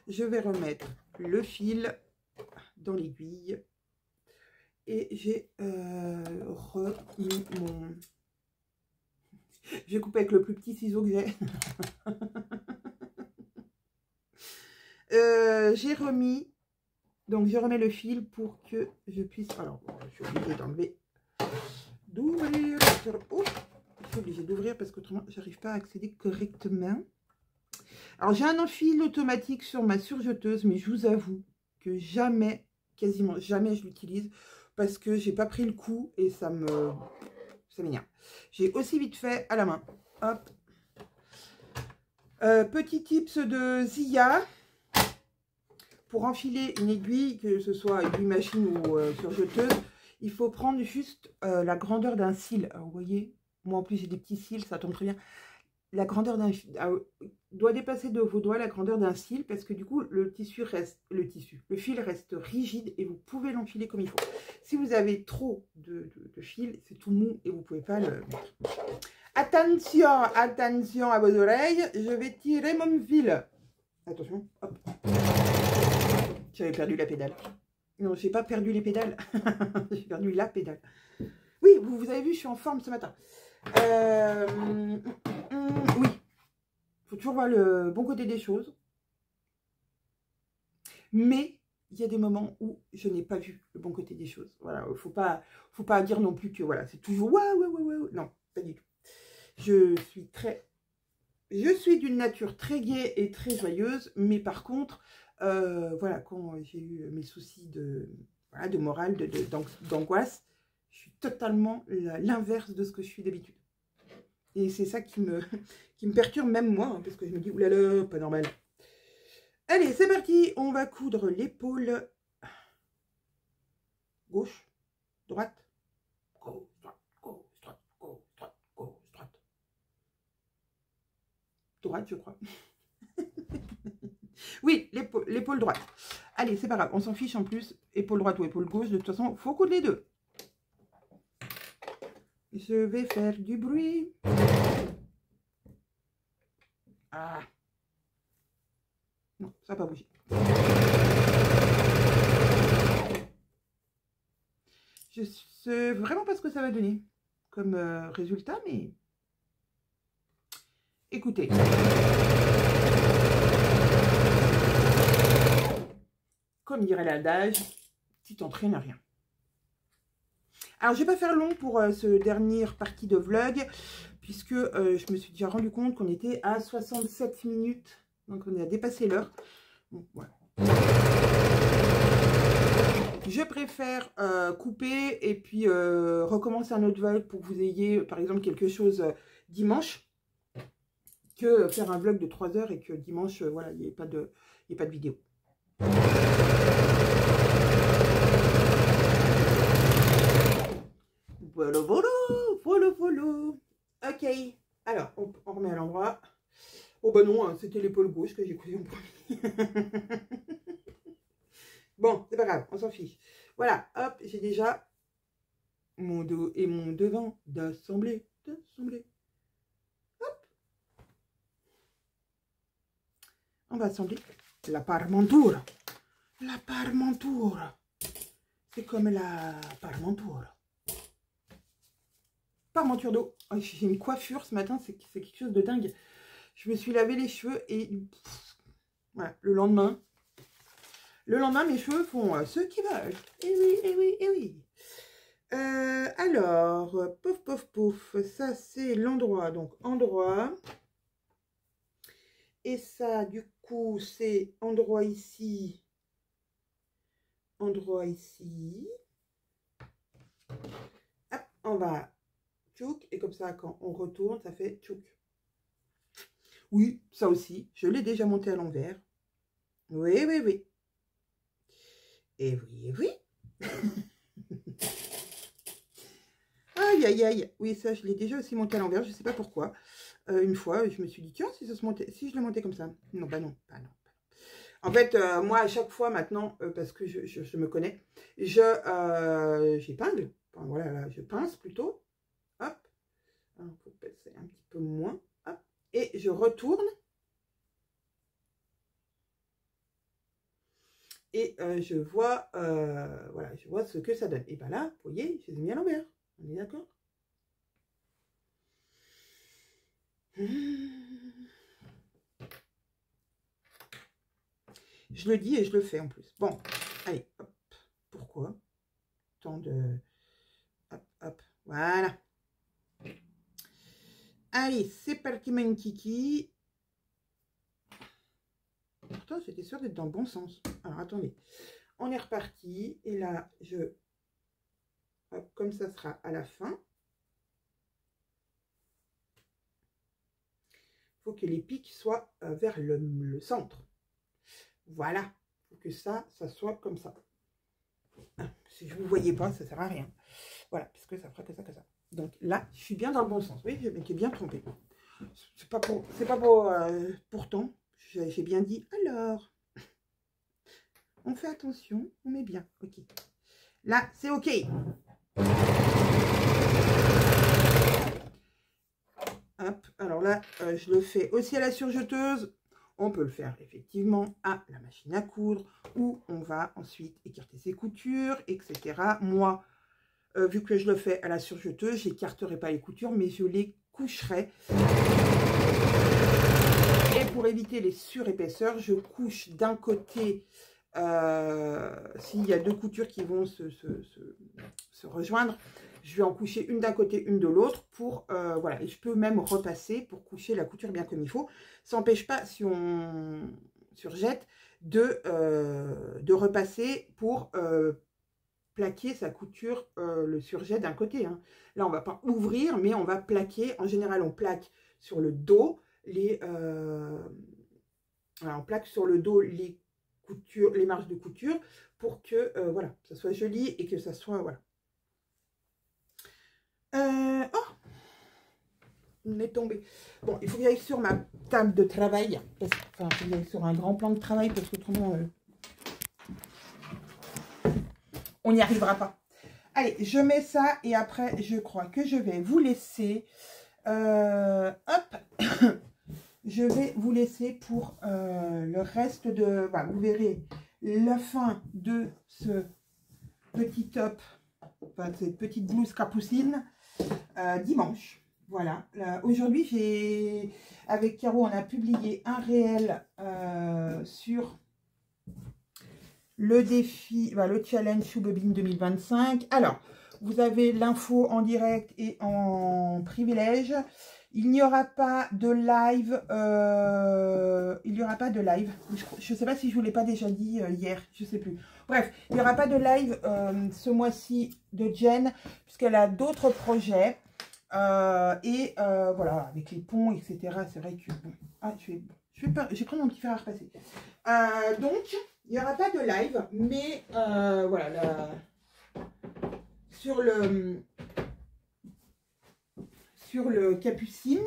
Speaker 1: je vais remettre le fil dans l'aiguille. Et j'ai remis mon... Je vais couper avec le plus petit ciseau que j'ai. J'ai remis... Donc, je remets le fil pour que je puisse... Alors, je suis obligée d'enlever... D'ouvrir... Oh, je suis obligée d'ouvrir parce qu'autrement, j'arrive pas à accéder correctement. Alors, j'ai un enfil automatique sur ma surjeteuse, mais je vous avoue que jamais, quasiment jamais, je l'utilise parce que j'ai pas pris le coup et ça m'énerve. J'ai aussi vite fait à la main. Hop. Petit tips de Zia. Pour enfiler une aiguille, que ce soit aiguille machine ou surjeteuse, il faut prendre juste la grandeur d'un cil. Alors, vous voyez, moi en plus j'ai des petits cils, ça tombe très bien. La grandeur d'un doit dépasser de vos doigts la grandeur d'un cil parce que du coup le fil reste rigide et vous pouvez l'enfiler comme il faut. Si vous avez trop de fil, c'est tout mou et vous ne pouvez pas le mettre. Attention, attention à vos oreilles, je vais tirer mon fil. Attention, hop. J'avais perdu la pédale. Non, j'ai pas perdu les pédales. J'ai perdu la pédale. Oui, vous avez vu, je suis en forme ce matin. Oui, il faut toujours voir le bon côté des choses. Mais il y a des moments où je n'ai pas vu le bon côté des choses. Voilà, faut pas dire non plus que voilà, c'est toujours ouais. Non, pas du tout. Je suis d'une nature très gaie et très joyeuse, mais par contre, voilà, quand j'ai eu mes soucis de morale, d'angoisse, je suis totalement l'inverse de ce que je suis d'habitude. Et c'est ça qui me perturbe même moi, hein, parce que je me dis, oulala, pas normal. Allez, c'est parti, on va coudre l'épaule gauche, droite, gauche, droite, gauche, droite, gauche, droite, gauche, droite. Droite, je crois. Oui, l'épaule droite. Allez, c'est pas grave, on s'en fiche en plus, épaule droite ou épaule gauche, de toute façon, il faut coudre les deux. Je vais faire du bruit. Ah. Non, ça n'a pas bougé. Je sais vraiment pas ce que ça va donner comme résultat, mais écoutez. Comme dirait l'adage, tu t'entraînes à rien. Alors, je ne vais pas faire long pour ce dernière partie de vlog, puisque je me suis déjà rendu compte qu'on était à 67 minutes. Donc, on a dépassé l'heure. Bon, voilà. Je préfère couper et puis recommencer un autre vlog pour que vous ayez, par exemple, quelque chose dimanche, que faire un vlog de 3 heures et que dimanche, voilà, il n'y ait pas de vidéo. Voilà. Ok, alors, on remet à l'endroit. Oh bah non, hein, c'était l'épaule gauche que j'ai cousue en premier. Bon, c'est pas grave, on s'en fiche. Voilà, hop, j'ai déjà mon dos et mon devant d'assemblée. Hop. On va assembler la parmenture. La parmenture. C'est comme la parmenture. Parmenture d'eau. Oh, j'ai une coiffure ce matin, c'est quelque chose de dingue. Je me suis lavé les cheveux et voilà, le lendemain, mes cheveux font ce qu'ils veulent. Et oui. Alors, pouf. Ça, c'est l'endroit. Donc, endroit. Et ça, du coup, c'est endroit ici. Endroit ici. Hop, on va tchouk. Et comme ça, quand on retourne, ça fait tchouk. Oui, ça aussi. Je l'ai déjà monté à l'envers. Oui. Et oui. Aïe. Oui, ça, je l'ai déjà aussi monté à l'envers. Je ne sais pas pourquoi. Une fois, je me suis dit, tiens, si je le montais comme ça. Non, bah non. En fait, moi, à chaque fois maintenant, parce que je me connais, j'épingle. Enfin, voilà, là, je pince plutôt. Hop. Il faut passer un petit peu moins. Hop. Et je retourne. et je vois, voilà, je vois ce que ça donne. Et bien là, vous voyez, je les ai mis à l'envers. On est d'accord? Je le dis et je le fais en plus. Bon, allez, hop. Pourquoi tant de... Hop, hop, voilà. Allez, c'est parti, mon kiki. Pourtant, j'étais sûre d'être dans le bon sens. Alors, attendez. On est reparti. Et là, je... Hop, comme ça sera à la fin. Il faut que les pics soient vers le centre. Voilà. Il faut que ça soit comme ça. Si je ne vous voyais pas, ça ne sert à rien. Voilà, puisque ça fera que ça, que ça. Donc là, je suis bien dans le bon sens. Oui, je m'étais bien trompée. C'est pas pour pourtant, j'ai bien dit alors. On fait attention, on met bien. Ok. Là, c'est ok. Hop, alors là, je le fais aussi à la surjeteuse. On peut le faire effectivement à la machine à coudre où on va ensuite écarter ses coutures, etc. Moi, vu que je le fais à la surjeteuse, je n'écarterai pas les coutures, mais je les coucherai. Et pour éviter les surépaisseurs, je couche d'un côté, s'il y a deux coutures qui vont se rejoindre, je vais en coucher une d'un côté, une de l'autre, pour, voilà, et je peux même repasser pour coucher la couture bien comme il faut. Ça n'empêche pas, si on surjette, de repasser pour plaquer sa couture, le surjet d'un côté. Hein. Là, on ne va pas ouvrir, mais on va plaquer. En général, on plaque sur le dos on plaque sur le dos les coutures, les marges de couture pour que voilà, ça soit joli et que ça soit voilà. Oh, on est tombé. Bon, il faut que j'aille sur ma table de travail. Enfin, il faut que j'aille sur un grand plan de travail parce qu'autrement, on n'y arrivera pas. Allez, je mets ça et après, je crois que je vais vous laisser. Hop, je vais vous laisser pour le reste de... Bah, vous verrez la fin de ce petit top, enfin cette petite blouse capucine, dimanche. Voilà. Aujourd'hui, avec Caro, on a publié un réel sur le défi, le challenge Shoe Bobine 2025. Alors, vous avez l'info en direct et en privilège. Il n'y aura pas de live. Je ne sais pas si je ne vous l'ai pas déjà dit hier. Je ne sais plus. Bref, il n'y aura pas de live ce mois-ci de Jen, puisqu'elle a d'autres projets. Voilà, avec les ponts, etc. C'est vrai que... Bon, je vais prendre mon petit fer à repasser. Donc, il n'y aura pas de live, mais voilà, sur le capucine,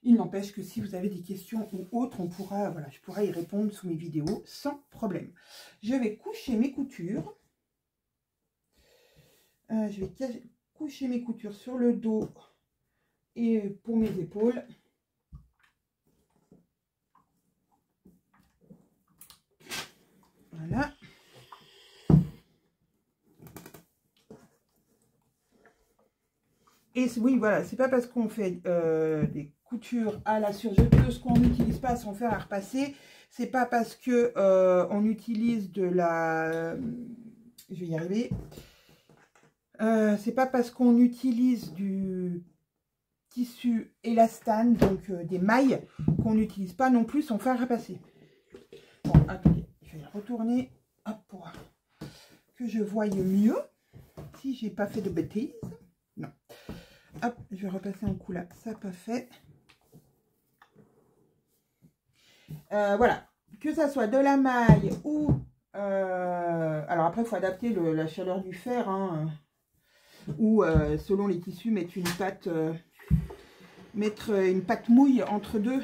Speaker 1: il n'empêche que si vous avez des questions ou autres, je pourrai y répondre sous mes vidéos sans problème. Je vais coucher mes coutures. Je vais coucher mes coutures sur le dos et pour mes épaules. Voilà. Et oui, voilà, c'est pas parce qu'on fait des coutures à la surjeteuse qu'on n'utilise pas son fer à repasser. C'est pas parce que on utilise de la... je vais y arriver. C'est pas parce qu'on utilise du tissu élastane, donc des mailles, qu'on n'utilise pas non plus son fer à repasser. Bon, attendez, je vais retourner pour que je voie mieux. Si j'ai pas fait de bêtises. Non. Hop, je vais repasser un coup là, ça n'a pas fait. Voilà, que ça soit de la maille ou... alors après, il faut adapter la chaleur du fer, hein, ou selon les tissus, mettre une pâte mouille entre le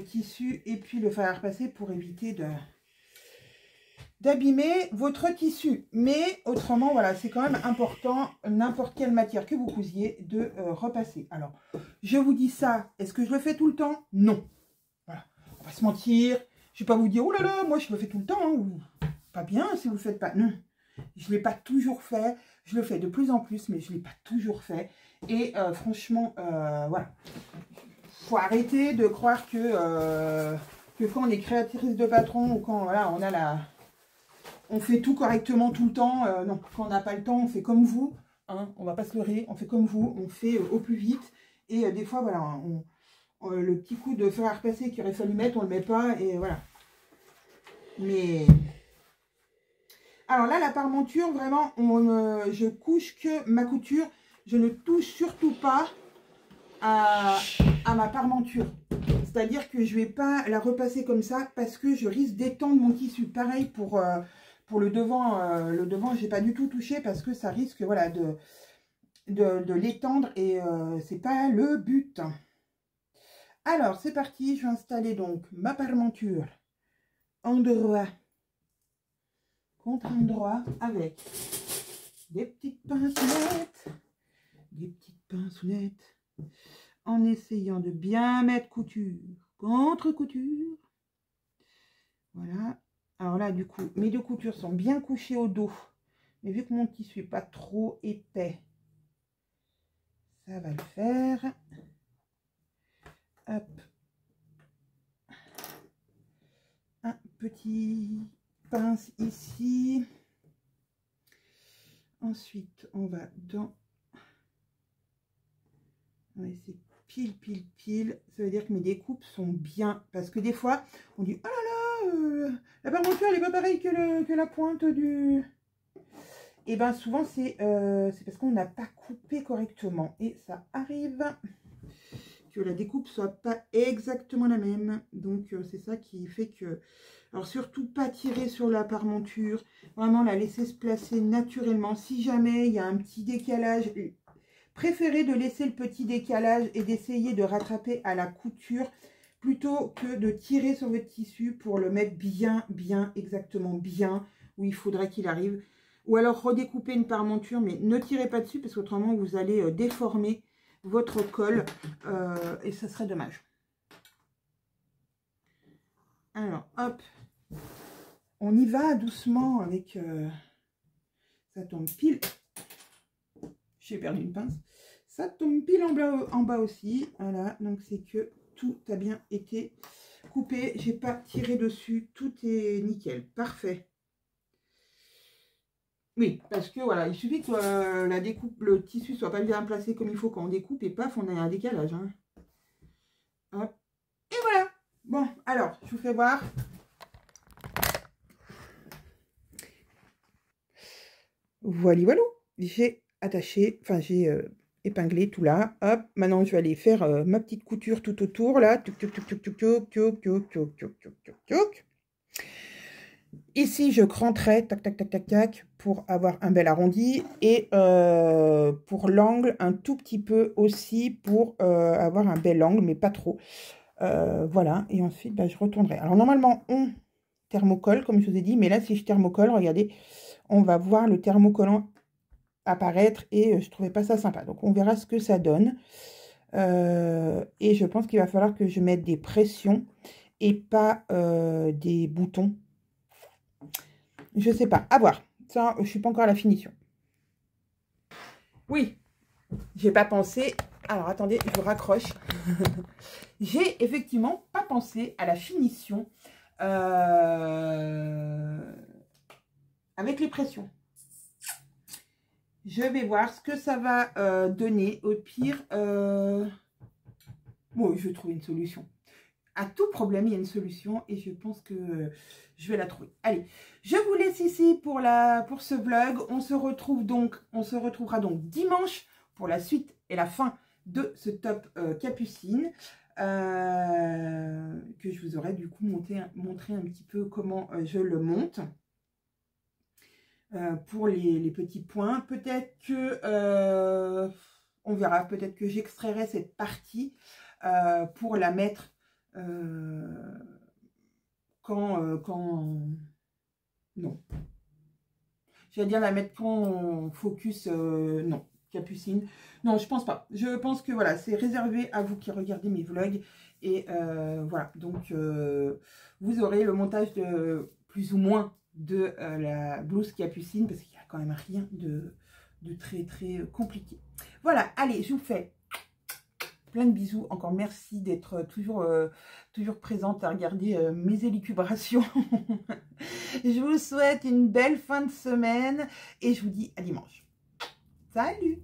Speaker 1: tissu et puis le fer à repasser pour éviter d'abîmer votre tissu. Mais autrement, voilà, c'est quand même important, n'importe quelle matière que vous cousiez, de repasser. Alors, je vous dis ça, est-ce que je le fais tout le temps? Non. pas se mentir. Je vais pas vous dire, oh là là, moi je le fais tout le temps, hein, ou pas bien si vous le faites pas. Non, je l'ai pas toujours fait. Je le fais de plus en plus, mais je l'ai pas toujours fait. Et franchement, voilà. Faut arrêter de croire que quand on est créatrice de patron ou quand voilà, on fait tout correctement tout le temps. Non, quand on n'a pas le temps, on fait comme vous. Hein, on va pas se leurrer, on fait comme vous, on fait au plus vite. Et des fois, voilà, le petit coup de fer à repasser qu'il aurait fallu mettre, on le met pas. Et voilà. Mais... Alors là, la parmenture, vraiment, je couche que ma couture. Je ne touche surtout pas à ma parmenture. C'est-à-dire que je ne vais pas la repasser comme ça parce que je risque d'étendre mon tissu. Pareil pour le devant. Le devant, je n'ai pas du tout touché parce que ça risque voilà, de l'étendre et c'est pas le but. Alors, c'est parti. Je vais installer donc ma parmenture endroit contre endroit avec des petites pincettes. Des petites pincettes. En essayant de bien mettre couture contre couture. Voilà. Alors là, du coup, mes deux coutures sont bien couchées au dos. Mais vu que mon tissu n'est pas trop épais, ça va le faire. Hop. Un petit pince ici. Ensuite, on va dans... Ouais, c'est pile, pile, pile. Ça veut dire que mes découpes sont bien. Parce que des fois, on dit, oh là là, la parmenture, elle n'est pas pareille que la pointe du... Et bien souvent, c'est parce qu'on n'a pas coupé correctement. Et ça arrive que la découpe soit pas exactement la même. Donc, c'est ça qui fait que... Alors, surtout pas tirer sur la parmenture. Vraiment, la laisser se placer naturellement. Si jamais il y a un petit décalage... Préférez de laisser le petit décalage et d'essayer de rattraper à la couture plutôt que de tirer sur votre tissu pour le mettre bien, bien, exactement bien où il faudrait qu'il arrive. Ou alors redécouper une parmenture, mais ne tirez pas dessus parce qu'autrement vous allez déformer votre col et ça serait dommage. Alors, hop, on y va doucement avec... ça tombe pile. J'ai perdu une pince. Ça tombe pile en bas aussi. Voilà, donc c'est que tout a bien été coupé. J'ai pas tiré dessus. Tout est nickel. Parfait. Oui, parce que voilà, il suffit que la découpe, le tissu soit pas bien placé comme il faut quand on découpe et paf, on a un décalage. Hein. Hop. Et voilà. Bon, alors, je vous fais voir. Voilà, voilà. J'ai attaché, enfin j'ai épinglé tout là. Hop, maintenant je vais aller faire ma petite couture tout autour là. Tuc, tuc, tuc, tuc, tuc, tuc, tuc, tuc, tuc, tuc, tuc, tuc, tuc. Ici je cranterai, tac, tac, tac, tac, tac, pour avoir un bel arrondi. Et pour l'angle, un tout petit peu aussi pour avoir un bel angle, mais pas trop. Voilà, et ensuite bah, je retournerai. Alors normalement on thermocolle, comme je vous ai dit, mais là si je thermocolle, regardez, on va voir le thermocollant apparaître et je trouvais pas ça sympa. Donc on verra ce que ça donne. Et je pense qu'il va falloir que je mette des pressions et pas des boutons. Je sais pas, à voir. Ça, je suis pas encore à la finition. Oui, j'ai pas pensé. Alors attendez, je raccroche. J'ai effectivement pas pensé à la finition avec les pressions. Je vais voir ce que ça va donner. Au pire, bon, je vais trouver une solution. À tout problème, il y a une solution et je pense que je vais la trouver. Allez, je vous laisse ici pour ce vlog. On se retrouvera donc dimanche pour la suite et la fin de ce top capucine. Que je vous aurai du coup montré un petit peu comment je le monte. Pour les petits points, peut-être que on verra, peut-être que j'extrairai cette partie pour la mettre quand non, j'allais dire la mettre quand on focus, non, Capucine. Non, je pense pas. Je pense que voilà, c'est réservé à vous qui regardez mes vlogs. Et voilà, donc vous aurez le montage de plus ou moins de la blouse Capucine, parce qu'il n'y a quand même rien de très très compliqué. Voilà, allez, je vous fais plein de bisous. Encore merci d'être toujours présente à regarder mes élucubrations. Je vous souhaite une belle fin de semaine et je vous dis à dimanche. Salut!